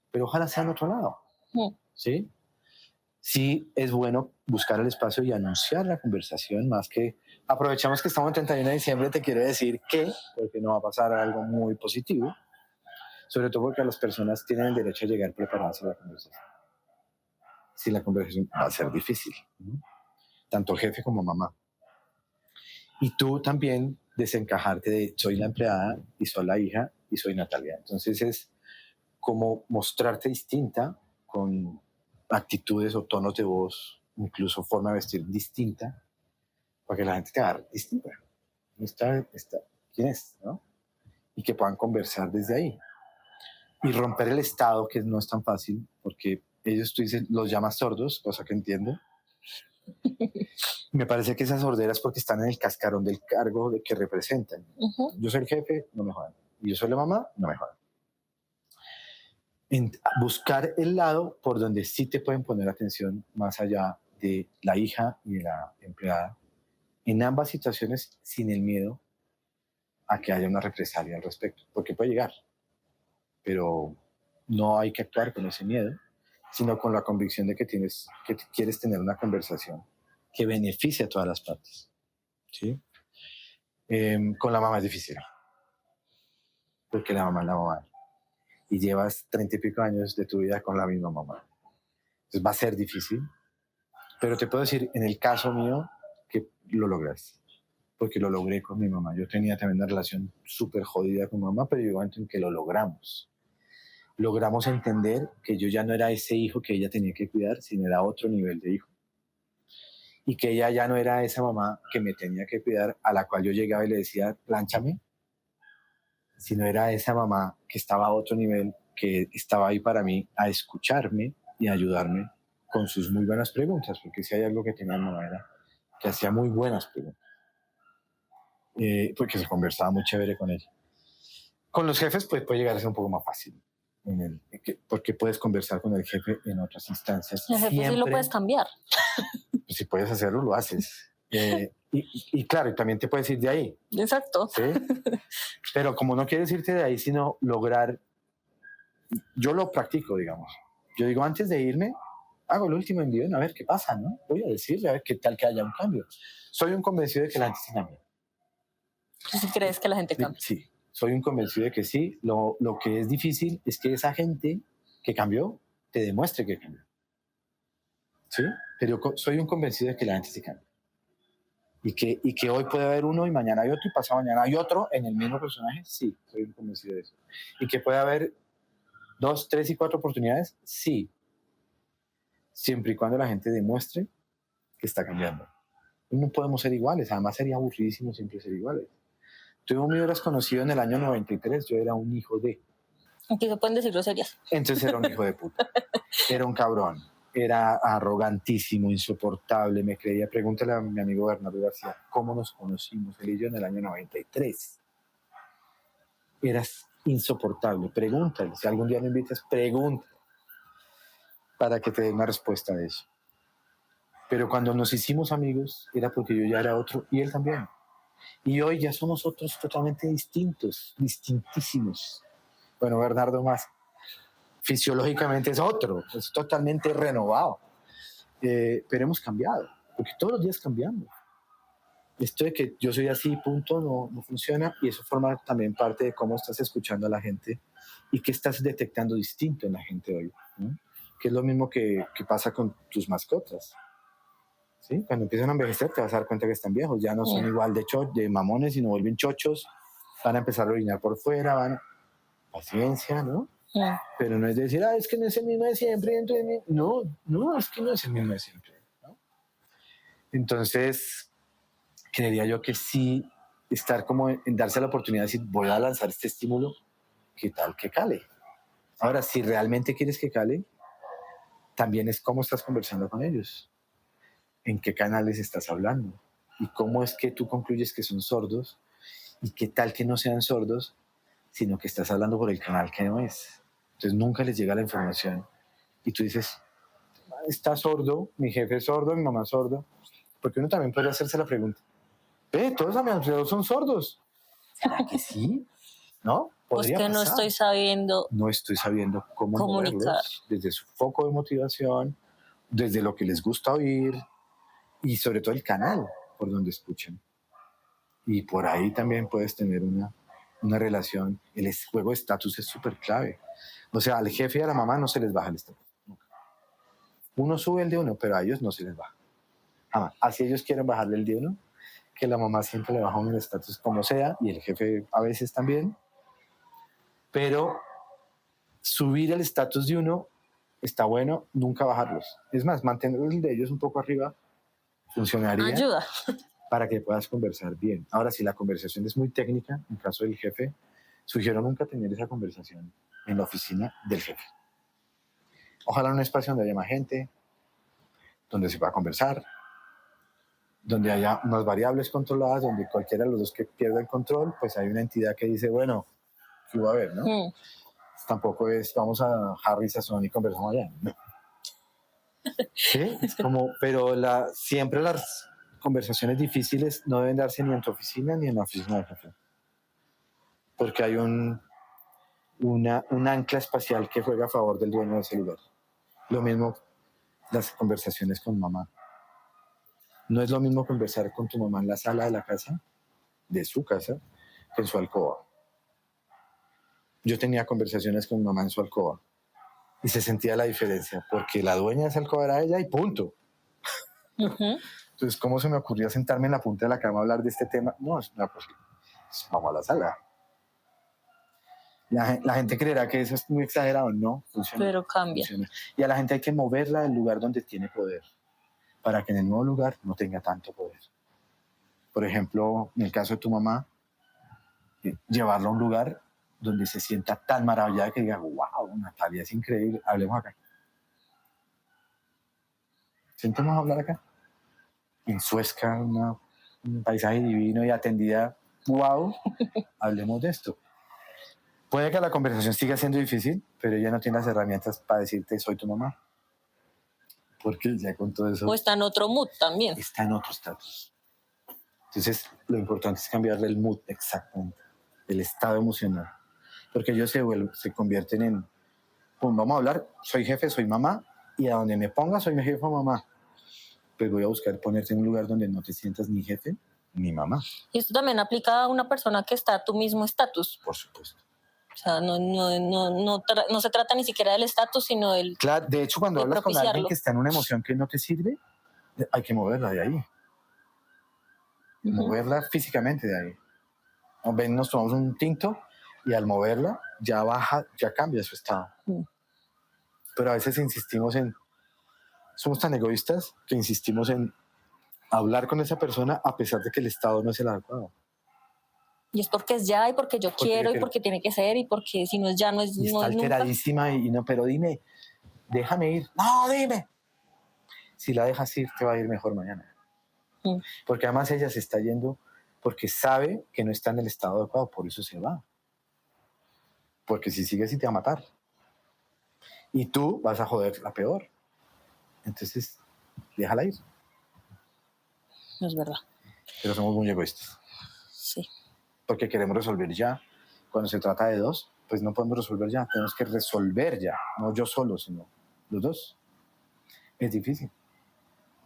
Speaker 2: pero ojalá sea en otro lado, ¿sí? Sí es bueno buscar el espacio y anunciar la conversación, más que aprovechamos que estamos el 31 de diciembre, te quiero decir que, porque no va a pasar algo muy positivo, sobre todo porque las personas tienen el derecho a llegar preparadas a la conversación. Si la conversación va a ser difícil, ¿no? Tanto jefe como mamá. Y tú también desencajarte de soy la empleada y soy la hija y soy Natalia. Entonces es como mostrarte distinta con actitudes o tonos de voz, incluso forma de vestir distinta, para que la gente te agarre distinta. ¿Quién es? ¿No? Y que puedan conversar desde ahí. Y romper el estado, que no es tan fácil, porque ellos, tú dices, los llamas sordos, cosa que entiendo. Me parece que esas sorderas porque están en el cascarón del cargo de que representan. Yo soy el jefe, no me jodan. Y yo soy la mamá, no me jodan. Buscar el lado por donde sí te pueden poner atención más allá de la hija y de la empleada, en ambas situaciones sin el miedo a que haya una represalia al respecto, porque puede llegar, pero no hay que actuar con ese miedo, sino con la convicción de que quieres tener una conversación que beneficie a todas las partes. ¿Sí? Con la mamá es difícil, porque la mamá es la mamá. Y llevas 30 y pico años de tu vida con la misma mamá. Entonces va a ser difícil, pero te puedo decir, en el caso mío, que lo lograste, porque lo logré con mi mamá. Yo tenía también una relación súper jodida con mi mamá, pero llegó un momento en que lo logramos. Logramos entender que yo ya no era ese hijo que ella tenía que cuidar, sino era otro nivel de hijo. Y que ella ya no era esa mamá que me tenía que cuidar, a la cual yo llegaba y le decía, plánchame, sino era esa mamá que estaba a otro nivel, que estaba ahí para mí a escucharme y a ayudarme con sus muy buenas preguntas, porque si hay algo que tenía mi mamá era que hacía muy buenas preguntas, porque se conversaba muy chévere con ella. Con los jefes pues, puede llegar a ser un poco más fácil, porque puedes conversar con el jefe en otras instancias.
Speaker 1: El jefe sí lo puedes cambiar.
Speaker 2: Pues, si puedes hacerlo, lo haces. Y claro, y también te puedes ir de ahí.
Speaker 1: Exacto.
Speaker 2: ¿Sí? Pero como no quieres irte de ahí, sino lograr... Yo lo practico, digamos. Yo digo, antes de irme, hago el último envío, a ver qué pasa, ¿no? Voy a decirle, a ver qué tal que haya un cambio. Soy un convencido de que la gente sí cambia.
Speaker 1: ¿Sí crees que la gente cambia?
Speaker 2: Sí, soy un convencido de que sí. Lo que es difícil es que esa gente que cambió te demuestre que cambió. ¿Sí? Pero soy un convencido de que la gente sí cambia. Y que hoy puede haber uno y mañana hay otro y pasado mañana hay otro en el mismo personaje, sí, soy un convencido de eso. Y que puede haber 2, 3 y 4 oportunidades, sí. Siempre y cuando la gente demuestre que está cambiando. No podemos ser iguales, además sería aburridísimo siempre ser iguales. Tú me hubieras conocido en el año 93, yo era un hijo de...
Speaker 1: Aquí se pueden decir groserías.
Speaker 2: Entonces era un hijo de puta. Era un cabrón. Era arrogantísimo, insoportable, me creía. Pregúntale a mi amigo Bernardo García, ¿cómo nos conocimos él y yo en el año 93? Eras insoportable, pregúntale. Si algún día me invitas, pregúntale para que te dé una respuesta a eso. Pero cuando nos hicimos amigos, era porque yo ya era otro y él también. Y hoy ya somos otros totalmente distintos, distintísimos. Bueno, Bernardo más. Fisiológicamente es otro, es totalmente renovado. Pero hemos cambiado, porque todos los días cambiamos. Esto de que yo soy así, punto, no funciona, y eso forma también parte de cómo estás escuchando a la gente y qué estás detectando distinto en la gente hoy, ¿no? Que es lo mismo que pasa con tus mascotas. ¿Sí? Cuando empiezan a envejecer te vas a dar cuenta que están viejos, ya no son igual de mamones, sino vuelven chochos, van a empezar a orinar por fuera, paciencia, ¿no? Pero no es decir, es que no es el mismo de siempre. Entonces, no, es que no es el mismo de siempre, ¿no? Entonces, creería yo que sí, estar como en darse la oportunidad de decir, voy a lanzar este estímulo, ¿qué tal que cale? Ahora, si realmente quieres que cale, también es cómo estás conversando con ellos, en qué canales estás hablando, y cómo es que tú concluyes que son sordos, y qué tal que no sean sordos, sino que estás hablando por el canal que no es. Entonces nunca les llega la información. Y tú dices, está sordo, mi jefe es sordo, mi mamá es sordo. Porque uno también puede hacerse la pregunta, todos a mi alrededor son sordos. ¿Será que sí? ¿No?
Speaker 1: Pues que no estoy sabiendo.
Speaker 2: No estoy sabiendo cómo
Speaker 1: comunicar.
Speaker 2: moverlos, desde su foco de motivación, desde lo que les gusta oír y sobre todo el canal por donde escuchan. Y por ahí también puedes tener una relación. El juego de estatus es súper clave. O sea, al jefe y a la mamá no se les baja el estatus. Nunca. Uno sube el de uno, pero a ellos no se les baja. Jamás. Así ellos quieren bajarle el de uno, que la mamá siempre le baja un estatus como sea, y el jefe a veces también. Pero subir el estatus de uno está bueno, nunca bajarlos. Es más, mantener el de ellos un poco arriba funcionaría.
Speaker 1: Ayuda.
Speaker 2: Para que puedas conversar bien. Ahora, si la conversación es muy técnica, en caso del jefe, sugiero nunca tener esa conversación en la oficina del jefe. Ojalá en un espacio donde haya más gente, donde se pueda conversar, donde haya unas variables controladas, donde cualquiera de los dos que pierda el control, pues hay una entidad que dice, bueno, ¿qué va a haber, no? Tampoco es, vamos a Harry Sazón y conversamos allá. No. ¿Sí? Es como, pero siempre las conversaciones difíciles no deben darse ni en tu oficina ni en la oficina del jefe. Porque hay un ancla espacial que juega a favor del dueño de ese lugar. Lo mismo las conversaciones con mamá. No es lo mismo conversar con tu mamá en la sala de la casa, de su casa, que en su alcoba. Yo tenía conversaciones con mi mamá en su alcoba y se sentía la diferencia, porque la dueña de esa alcoba era ella y punto. Entonces, ¿cómo se me ocurría sentarme en la punta de la cama a hablar de este tema? No, es una cosa. Vamos a la sala. La gente creerá que eso es muy exagerado, no, funciona.
Speaker 1: Pero cambia.
Speaker 2: Funciona. Y a la gente hay que moverla del lugar donde tiene poder, para que en el nuevo lugar no tenga tanto poder. Por ejemplo, en el caso de tu mamá, llevarla a un lugar donde se sienta tan maravillada que diga, wow, Natalia es increíble, hablemos acá. Sentemos a hablar acá. En Suezca, un paisaje divino y atendida, wow, hablemos de esto. Puede que la conversación siga siendo difícil, pero ella no tiene las herramientas para decirte soy tu mamá. Porque ya con todo eso...
Speaker 1: O está en otro mood también.
Speaker 2: Está en otro estatus. Entonces, lo importante es cambiarle el mood exactamente, el estado emocional. Porque ellos se convierten en, pues vamos a hablar, soy jefe, soy mamá, y a donde me ponga soy mi jefe o mamá. Pues voy a buscar ponerte en un lugar donde no te sientas ni jefe ni mamá.
Speaker 1: Y esto también aplica a una persona que está a tu mismo estatus.
Speaker 2: Por supuesto.
Speaker 1: O sea, no se trata ni siquiera del estatus, sino del...
Speaker 2: Claro, de hecho, cuando
Speaker 1: de
Speaker 2: hablas con alguien
Speaker 1: propiciarlo.
Speaker 2: que está en una emoción que no te sirve, hay que moverla de ahí. Moverla físicamente de ahí. Nos tomamos un tinto y al moverla ya baja, ya cambia su estado. Pero a veces insistimos somos tan egoístas que insistimos en hablar con esa persona a pesar de que el estado no es el adecuado.
Speaker 1: Y es porque es ya, y porque yo quiero, y porque tiene que ser, y porque si no es ya, no es,
Speaker 2: y
Speaker 1: no
Speaker 2: está
Speaker 1: es nunca.
Speaker 2: alteradísima y no, pero dime, déjame ir. No, dime. Si la dejas ir, te va a ir mejor mañana. Porque además ella se está yendo porque sabe que no está en el estado adecuado, por eso se va. Porque si sigues, sí te va a matar. Y tú vas a joder la peor. Entonces, déjala ir.
Speaker 1: Es verdad.
Speaker 2: Pero somos muy egoístas.
Speaker 1: Sí.
Speaker 2: Porque queremos resolver ya. Cuando se trata de dos, pues no podemos resolver ya. Tenemos que resolver ya. No yo solo, sino los dos. Es difícil.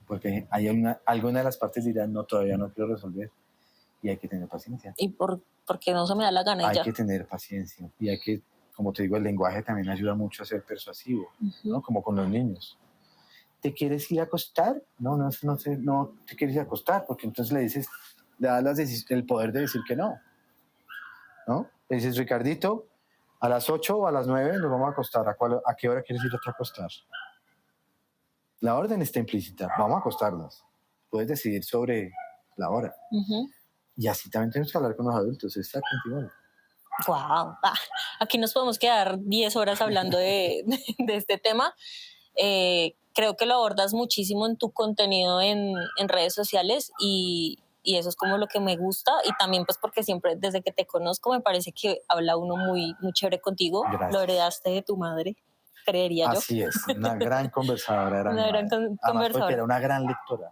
Speaker 2: Porque hay alguna de las partes dirán, no, todavía no quiero resolver. Y hay que tener paciencia.
Speaker 1: Y porque no se me da la gana.
Speaker 2: Hay
Speaker 1: ya.
Speaker 2: que tener paciencia. Y hay que, como te digo, el lenguaje también ayuda mucho a ser persuasivo. ¿No? Como con los niños. ¿Te quieres ir a acostar? No te quieres ir a acostar, porque entonces le das el poder de decir que no. ¿No? Le dices, Ricardito, a las 8 o a las 9 nos vamos a acostar. ¿A qué hora quieres irte a acostar? La orden está implícita. Vamos a acostarnos. Puedes decidir sobre la hora. Y así también tenemos que hablar con los adultos. Exactamente igual.
Speaker 1: Wow. Aquí nos podemos quedar 10 horas hablando de este tema. Creo que lo abordas muchísimo en tu contenido en redes sociales y eso es como lo que me gusta, y también pues porque siempre desde que te conozco me parece que habla uno muy, muy chévere contigo.
Speaker 2: Gracias.
Speaker 1: Lo heredaste de tu madre, creería yo.
Speaker 2: Así es, una gran conversadora.
Speaker 1: Una gran conversadora.
Speaker 2: Porque era una gran lectora.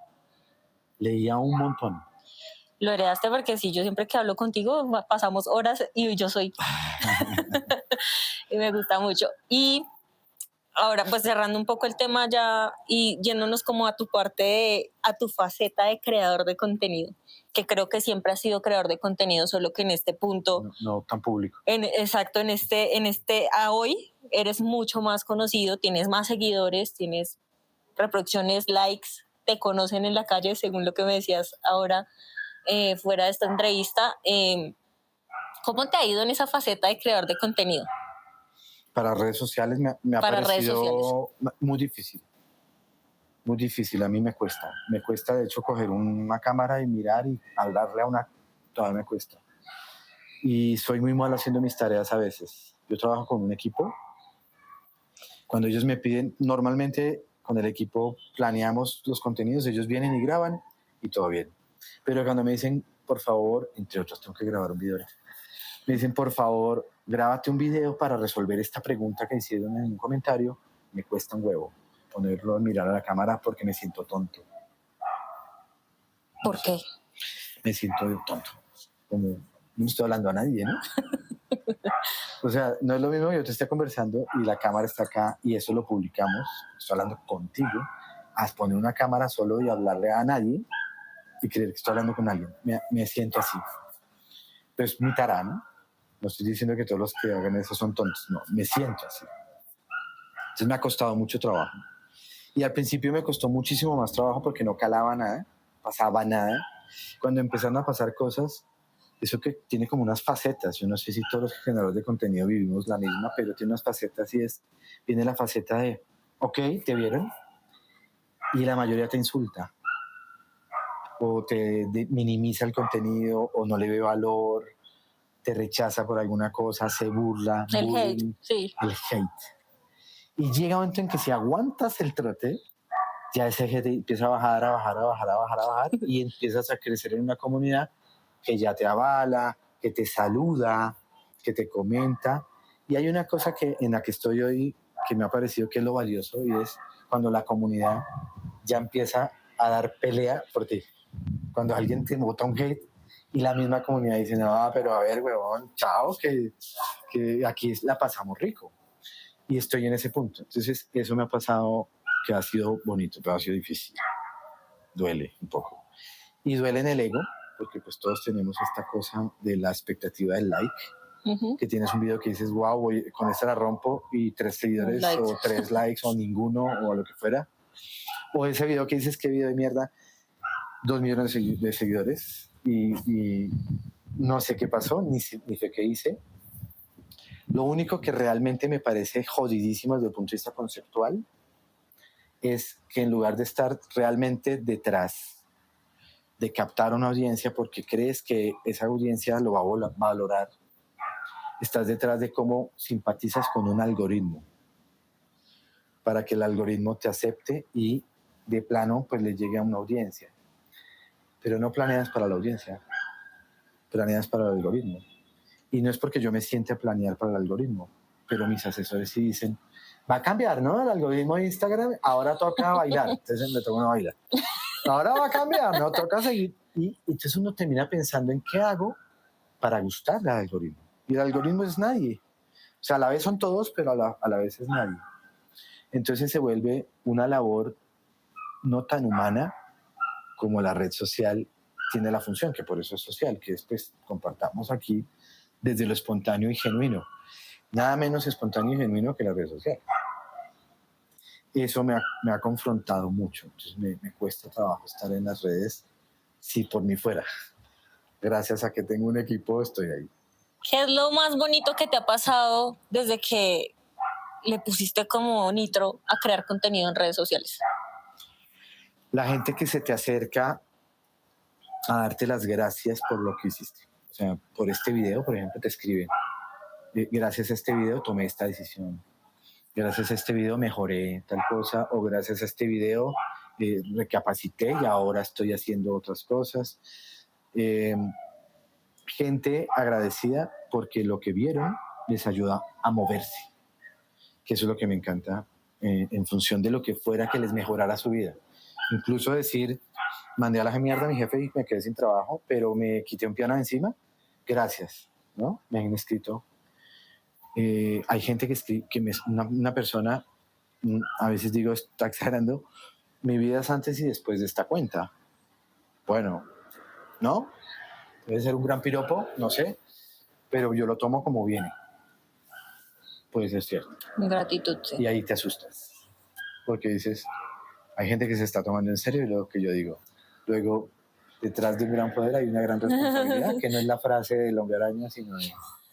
Speaker 2: Leía un montón.
Speaker 1: Lo heredaste porque sí, yo siempre que hablo contigo pasamos horas y yo soy... y me gusta mucho. Y ahora, pues cerrando un poco el tema ya y yéndonos como a tu a tu faceta de creador de contenido, que creo que siempre has sido creador de contenido, solo que en este punto...
Speaker 2: No tan público.
Speaker 1: Exacto, a hoy eres mucho más conocido, tienes más seguidores, tienes reproducciones, likes, te conocen en la calle, según lo que me decías ahora fuera de esta entrevista. ¿Cómo te ha ido en esa faceta de creador de contenido?
Speaker 2: Para redes sociales me ha parecido muy difícil. Muy difícil, a mí me cuesta. Me cuesta, de hecho, coger una cámara y mirar y hablarle todavía me cuesta. Y soy muy mal haciendo mis tareas a veces. Yo trabajo con un equipo. Cuando ellos me piden, normalmente con el equipo planeamos los contenidos, ellos vienen y graban y todo bien. Pero cuando me dicen, por favor, entre otros, tengo que grabar un video. Me dicen, por favor, grábate un video para resolver esta pregunta que hicieron en un comentario. Me cuesta un huevo ponerlo a mirar a la cámara porque me siento tonto.
Speaker 1: ¿Por qué?
Speaker 2: Me siento tonto. Como no estoy hablando a nadie, ¿no? O sea, no es lo mismo que yo te esté conversando y la cámara está acá y eso lo publicamos. Estoy hablando contigo. A poner una cámara solo y hablarle a nadie, y creer que estoy hablando con alguien. Me siento así. Pues mi tará, ¿no? No estoy diciendo que todos los que hagan eso son tontos, no, me siento así. Entonces me ha costado mucho trabajo. Y al principio me costó muchísimo más trabajo porque no calaba nada, pasaba nada. Cuando empezaron a pasar cosas, eso que tiene como unas facetas, yo no sé si todos los generadores de contenido vivimos la misma, pero tiene unas facetas y viene la faceta de, ok, te vieron, y la mayoría te insulta, o te minimiza el contenido, o no le ve valor, te rechaza por alguna cosa, se burla.
Speaker 1: El hate, sí.
Speaker 2: El hate. Y llega un momento en que si aguantas el trote, ya ese hate empieza a bajar, y empiezas a crecer en una comunidad que ya te avala, que te saluda, que te comenta. Y hay una cosa en la que estoy hoy que me ha parecido que es lo valioso, y es cuando la comunidad ya empieza a dar pelea por ti. Cuando alguien te bota un hate y la misma comunidad dice, no, pero a ver, huevón, chao, que aquí la pasamos rico. Y estoy en ese punto. Entonces, eso me ha pasado, que ha sido bonito, pero ha sido difícil. Duele un poco. Y duele en el ego, porque pues todos tenemos esta cosa de la expectativa del like, que tienes un video que dices, wow, con esta la rompo, y 3 seguidores, o 3 likes, o ninguno, o lo que fuera. O ese video que dices, qué video de mierda, 2 millones de seguidores, y no sé qué pasó, ni sé qué hice. Lo único que realmente me parece jodidísimo desde el punto de vista conceptual es que en lugar de estar realmente detrás de captar una audiencia porque crees que esa audiencia lo va a valorar, estás detrás de cómo simpatizas con un algoritmo para que el algoritmo te acepte y de plano pues le llegue a una audiencia. Pero no planeas para la audiencia, planeas para el algoritmo. Y no es porque yo me siente a planear para el algoritmo, pero mis asesores sí dicen, va a cambiar, ¿no? El algoritmo de Instagram, ahora toca bailar. Entonces me toca bailar. Ahora va a cambiar, ¿no? Toca seguir. Y entonces uno termina pensando en qué hago para gustarle al algoritmo. Y el algoritmo es nadie. O sea, a la vez son todos, pero a la vez es nadie. Entonces se vuelve una labor no tan humana como la red social tiene la función, que por eso es social, que es pues compartamos aquí desde lo espontáneo y genuino. Nada menos espontáneo y genuino que la red social. Eso me ha confrontado mucho. Entonces me cuesta trabajo estar en las redes si por mí fuera. Gracias a que tengo un equipo, estoy ahí.
Speaker 1: ¿Qué es lo más bonito que te ha pasado desde que le pusiste como nitro a crear contenido en redes sociales?
Speaker 2: La gente que se te acerca a darte las gracias por lo que hiciste. O sea, por este video, por ejemplo, te escriben, gracias a este video tomé esta decisión, gracias a este video mejoré tal cosa, o gracias a este video recapacité y ahora estoy haciendo otras cosas. Gente agradecida porque lo que vieron les ayuda a moverse, que eso es lo que me encanta, en función de lo que fuera que les mejorara su vida. Incluso decir, mandé a la mierda a mi jefe y me quedé sin trabajo, pero me quité un piano de encima, gracias, ¿no? Me han escrito. Hay gente que escribe, una persona, a veces digo, está exagerando, mi vida es antes y después de esta cuenta. Bueno, ¿no? Debe ser un gran piropo, no sé, pero yo lo tomo como viene. Puede ser cierto.
Speaker 1: Gratitud, sí.
Speaker 2: Y ahí te asustas, porque dices, hay gente que se está tomando en serio y lo que yo digo. Luego, detrás de un gran poder hay una gran responsabilidad, que no es la frase del Hombre Araña, sino de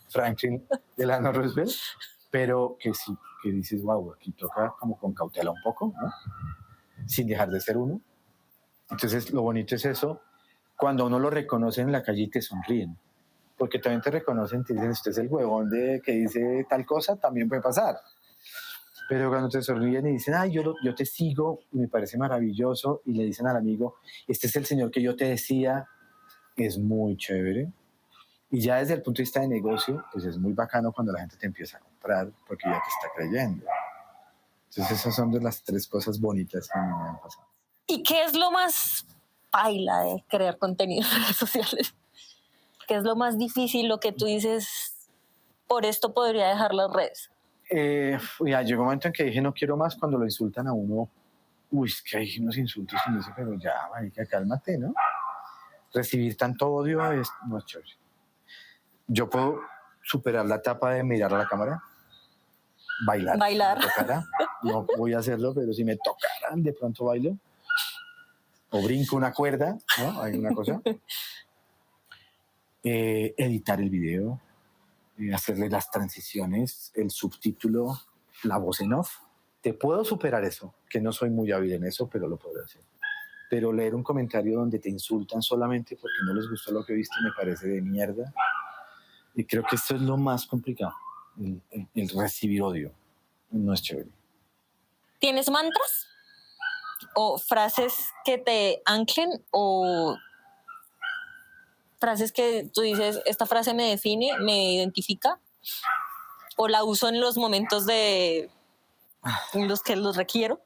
Speaker 2: Franklin Delano Roosevelt, pero que sí, que dices, wow, aquí toca como con cautela un poco, ¿no? Sin dejar de ser uno. Entonces, lo bonito es eso. Cuando uno lo reconoce en la calle y te sonríen, porque también te reconocen, te dicen, usted es el huevón de que dice tal cosa, también puede pasar. Pero cuando te sonríen y dicen, ay, yo te sigo, y me parece maravilloso, y le dicen al amigo, este es el señor que yo te decía, es muy chévere. Y ya desde el punto de vista de negocio, pues es muy bacano cuando la gente te empieza a comprar, porque ya te está creyendo. Entonces esas son de las 3 cosas bonitas que me han pasado.
Speaker 1: ¿Y qué es lo más paila de crear contenido en redes sociales? ¿Qué es lo más difícil, lo que tú dices, por esto podría dejar las redes?
Speaker 2: Ya llegó un momento en que dije, no quiero más, cuando lo insultan a uno. Uy, es que hay unos insultos y me dice, pero ya, marica, cálmate, ¿no? recibir tanto odio no es chévere. Yo puedo superar la etapa de mirar a la cámara, bailar.
Speaker 1: Bailar.
Speaker 2: Si me tocara, no voy a hacerlo, pero si me tocaran, de pronto bailo. O brinco una cuerda, ¿no? Hay una cosa. Editar el video, hacerle las transiciones, el subtítulo, la voz en off. Te puedo superar eso, que no soy muy hábil en eso, pero lo puedo hacer. Pero leer un comentario donde te insultan solamente porque no les gustó lo que viste me parece de mierda. Y creo que esto es lo más complicado, el recibir odio. No es chévere.
Speaker 1: ¿Tienes mantras? ¿O frases que te anclen? ¿O frases que tú dices, esta frase me define, me identifica? ¿O la uso en los momentos en los que los requiero?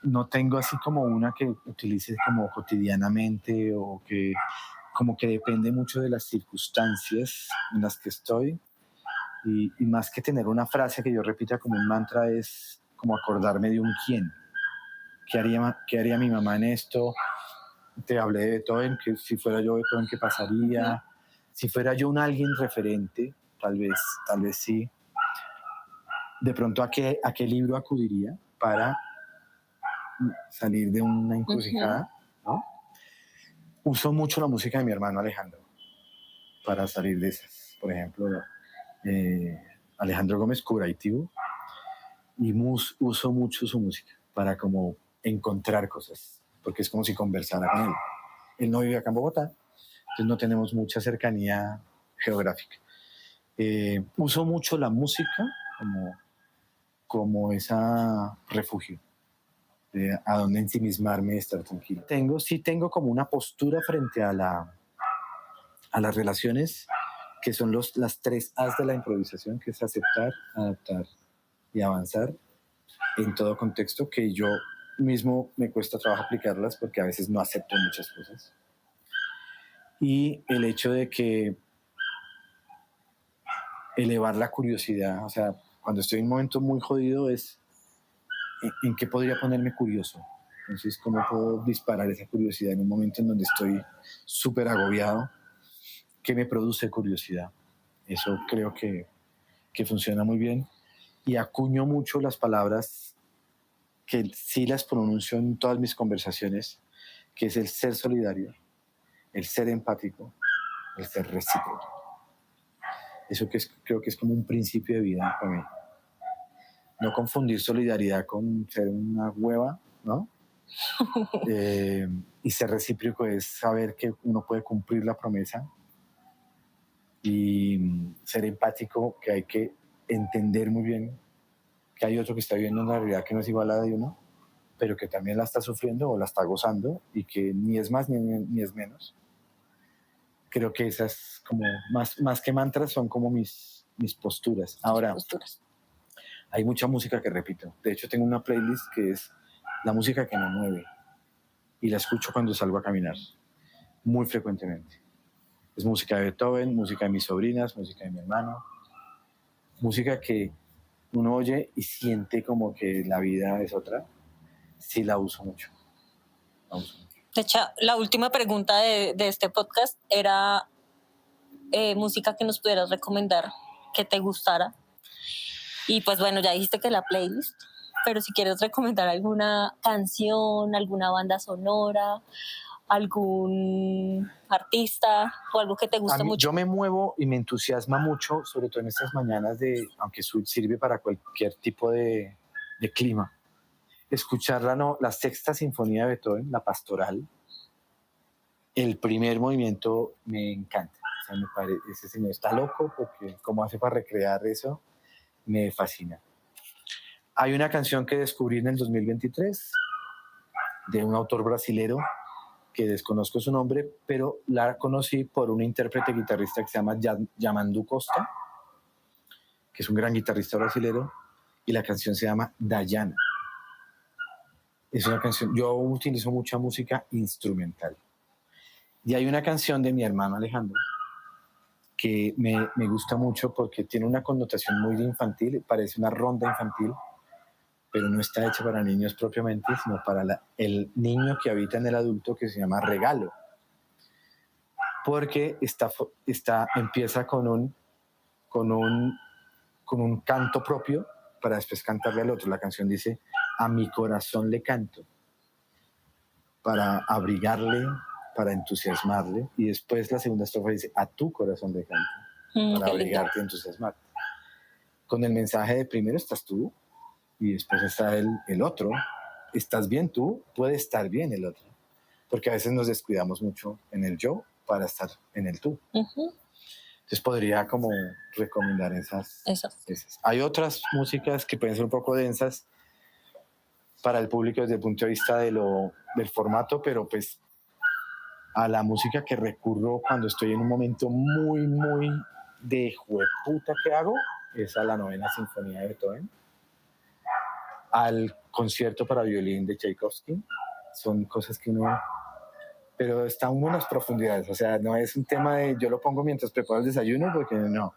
Speaker 2: No tengo así como una que utilice como cotidianamente o que como que depende mucho de las circunstancias en las que estoy. Y más que tener una frase que yo repita como un mantra es como acordarme de un quién. ¿Qué haría mi mamá en esto? Te hablé de Beethoven, que si fuera yo Beethoven, ¿qué pasaría? Si fuera yo un alguien referente, tal vez sí. De pronto, ¿a qué libro acudiría para salir de una encrucijada? ¿No? Uso mucho la música de mi hermano Alejandro para salir de esas. Por ejemplo, Alejandro Gómez Cubraitivo, y uso mucho su música para como encontrar cosas, porque es como si conversara con él. Él no vive acá en Bogotá, entonces no tenemos mucha cercanía geográfica. Uso mucho la música como ese refugio, a donde ensimismarme y estar tranquilo. Sí tengo como una postura frente a las relaciones, que son las 3 A's de la improvisación, que es aceptar, adaptar y avanzar en todo contexto, que yo mismo me cuesta trabajo aplicarlas porque a veces no acepto muchas cosas. Y el hecho de que elevar la curiosidad, o sea, cuando estoy en un momento muy jodido es en qué podría ponerme curioso. Entonces, ¿cómo puedo disparar esa curiosidad en un momento en donde estoy súper agobiado? ¿Qué me produce curiosidad? Eso creo que funciona muy bien. Y acuño mucho las palabras que sí las pronuncio en todas mis conversaciones, que es el ser solidario, el ser empático, el ser recíproco. Eso creo que es como un principio de vida para mí. No confundir solidaridad con ser una hueva, ¿no? Y ser recíproco es saber que uno puede cumplir la promesa, y ser empático, que hay que entender muy bien que hay otro que está viviendo una realidad que no es igual a la de uno, pero que también la está sufriendo o la está gozando, y que ni es más ni es menos. Creo que esas, como más que mantras, son como mis posturas. Ahora, hay mucha música que repito. De hecho, tengo una playlist que es la música que me mueve, y la escucho cuando salgo a caminar, muy frecuentemente. Es música de Beethoven, música de mis sobrinas, música de mi hermano, música que uno oye y siente como que la vida es otra. Sí, la uso mucho.
Speaker 1: De hecho, la última pregunta de este podcast era música que nos pudieras recomendar que te gustara. Y pues bueno, ya dijiste que la playlist, pero si quieres recomendar alguna canción, alguna banda sonora, algún artista o algo que te guste mucho.
Speaker 2: Yo me muevo y me entusiasma mucho, sobre todo en estas mañanas, aunque sirve para cualquier tipo de clima, escuchar la sexta sinfonía de Beethoven, la pastoral. El primer movimiento me encanta. O sea, me parece, ese señor está loco, porque cómo hace para recrear eso, me fascina. Hay una canción que descubrí en el 2023 de un autor brasilero que desconozco su nombre, pero la conocí por un intérprete guitarrista que se llama Yamandu Costa, que es un gran guitarrista brasilero, y la canción se llama Dayana. Es una canción, yo utilizo mucha música instrumental. Y hay una canción de mi hermano Alejandro que me gusta mucho porque tiene una connotación muy infantil, parece una ronda infantil, pero no está hecha para niños propiamente, sino para el niño que habita en el adulto, que se llama regalo. Porque empieza con un canto propio para después cantarle al otro. La canción dice, a mi corazón le canto, para abrigarle, para entusiasmarle, y después la segunda estrofa dice, a tu corazón le canto, para abrigarte y entusiasmarte. Con el mensaje de primero estás tú, y después está el otro. Estás bien tú, puede estar bien el otro. Porque a veces nos descuidamos mucho en el yo para estar en el tú. Entonces podría como recomendar esas. Hay otras músicas que pueden ser un poco densas para el público desde el punto de vista del formato, pero pues a la música que recurro cuando estoy en un momento muy, muy de jueputa que hago, es a la Novena Sinfonía de Beethoven, al concierto para violín de Tchaikovsky. Son cosas que uno... Pero están unas profundidades, o sea, no es un tema de yo lo pongo mientras preparo el desayuno, porque no.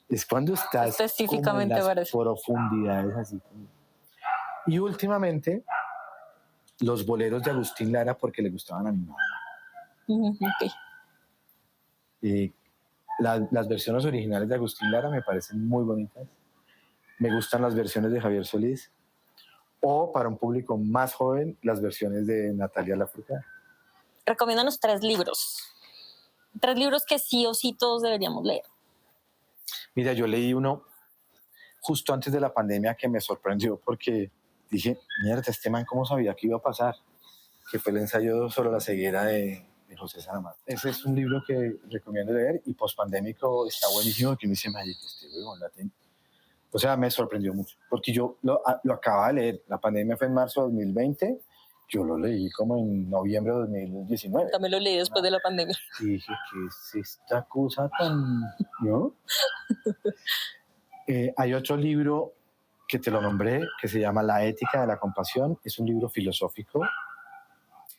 Speaker 2: Es cuando estás
Speaker 1: específicamente
Speaker 2: como en las profundidades así. Y últimamente, los boleros de Agustín Lara, porque le gustaban a mi mamá.
Speaker 1: Okay.
Speaker 2: Las versiones originales de Agustín Lara me parecen muy bonitas. Me gustan las versiones de Javier Solís. O, para un público más joven, las versiones de Natalia Lafourcade.
Speaker 1: Recomiéndanos 3 libros. 3 libros que sí o sí todos deberíamos leer.
Speaker 2: Mira, yo leí uno justo antes de la pandemia que me sorprendió porque dije, mierda, este man cómo sabía que iba a pasar, que fue el ensayo sobre la ceguera de José Saramago. Ese es un libro que recomiendo leer y pospandémico está buenísimo, que me dice, o sea, me sorprendió mucho, porque yo lo acababa de leer, la pandemia fue en marzo de 2020, yo lo leí como en noviembre de 2019.
Speaker 1: También lo leí después de la pandemia.
Speaker 2: Y dije, ¿qué es esta cosa tan...? ¿No? Hay otro libro que te lo nombré, que se llama La ética de la compasión. Es un libro filosófico,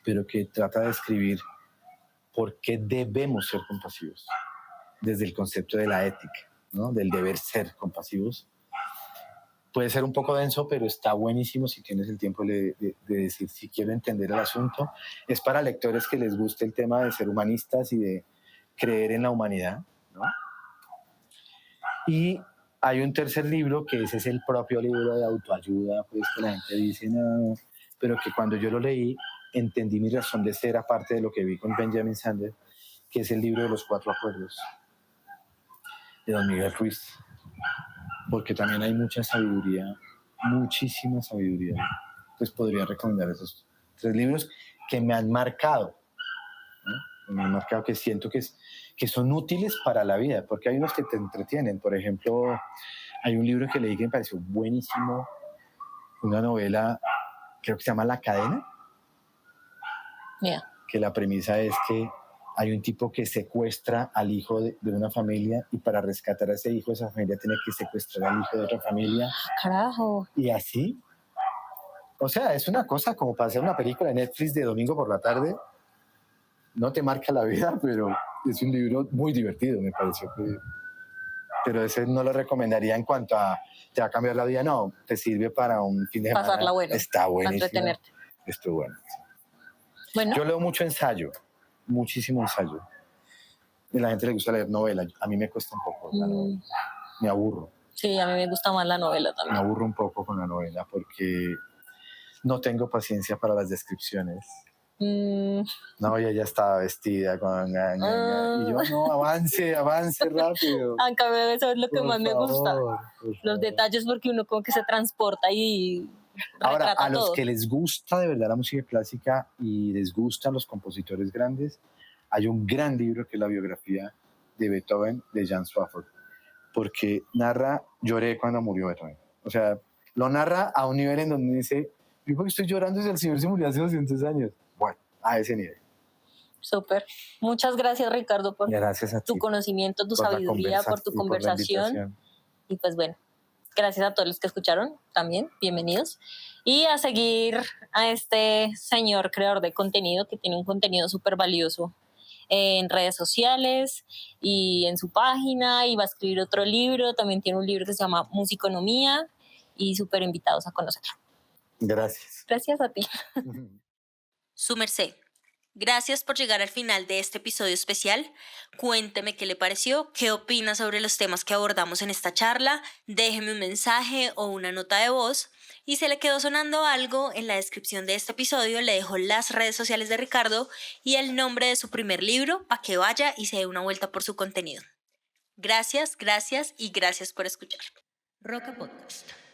Speaker 2: pero que trata de describir por qué debemos ser compasivos, desde el concepto de la ética, ¿no? Del deber ser compasivos. Puede ser un poco denso, pero está buenísimo si tienes el tiempo de decir si quiero entender el asunto. Es para lectores que les guste el tema de ser humanistas y de creer en la humanidad, ¿no? Y hay un tercer libro, que ese es el propio libro de autoayuda, pues que la gente dice, no, pero que cuando yo lo leí entendí mi razón de ser, aparte de lo que vi con Benjamin Sander, que es el libro de los 4 acuerdos, de don Miguel Ruiz. Porque también hay mucha sabiduría, muchísima sabiduría. Pues podría recomendar esos 3 libros que me han marcado, ¿no? Me han marcado, que siento que son útiles para la vida, porque hay unos que te entretienen. Por ejemplo, hay un libro que leí que me pareció buenísimo, una novela, creo que se llama La cadena, que la premisa es que hay un tipo que secuestra al hijo de una familia, y para rescatar a ese hijo de esa familia tiene que secuestrar al hijo de otra familia.
Speaker 1: ¡Carajo!
Speaker 2: Y así. O sea, es una cosa como para hacer una película de Netflix de domingo por la tarde. No te marca la vida, pero es un libro muy divertido, me pareció. Pero ese no lo recomendaría en cuanto a te va a cambiar la vida. No, te sirve para un fin de semana.
Speaker 1: Pasarla bueno.
Speaker 2: Está buenísimo.
Speaker 1: Entretenerte.
Speaker 2: Esto bueno.
Speaker 1: Bueno.
Speaker 2: Yo leo mucho ensayo. Muchísimo ensayo. A la gente le gusta leer novela. A mí me cuesta un poco la novela. Me aburro.
Speaker 1: Sí, a mí me gusta más la novela también.
Speaker 2: Me aburro un poco con la novela porque no tengo paciencia para las descripciones. No, ella ya estaba vestida con... Y yo, no, avance rápido.
Speaker 1: En cambio, eso es lo que más me gusta. Los detalles, porque uno como que se transporta y...
Speaker 2: Ahora, a los
Speaker 1: todo.
Speaker 2: que les gusta de verdad la música clásica y les gustan los compositores grandes, hay un gran libro que es la biografía de Beethoven de Jan Swafford, porque lloré cuando murió Beethoven. O sea, lo narra a un nivel en donde dice, yo porque estoy llorando si el señor se murió hace 200 años. Bueno, a ese nivel.
Speaker 1: Súper. Muchas gracias, Ricardo, por tu conocimiento, tu sabiduría, por tu conversación. Y pues bueno, gracias a todos los que escucharon también, bienvenidos. Y a seguir a este señor creador de contenido, que tiene un contenido súper valioso en redes sociales y en su página, y va a escribir otro libro, también tiene un libro que se llama Musiconomía, y súper invitados a conocerlo.
Speaker 2: Gracias.
Speaker 1: Gracias a ti. Su merced, gracias por llegar al final de este episodio especial. Cuénteme qué le pareció, qué opina sobre los temas que abordamos en esta charla. Déjeme un mensaje o una nota de voz. Y si le quedó sonando algo, en la descripción de este episodio le dejo las redes sociales de Ricardo y el nombre de su primer libro para que vaya y se dé una vuelta por su contenido. Gracias, gracias y gracias por escuchar. Roca Podcast.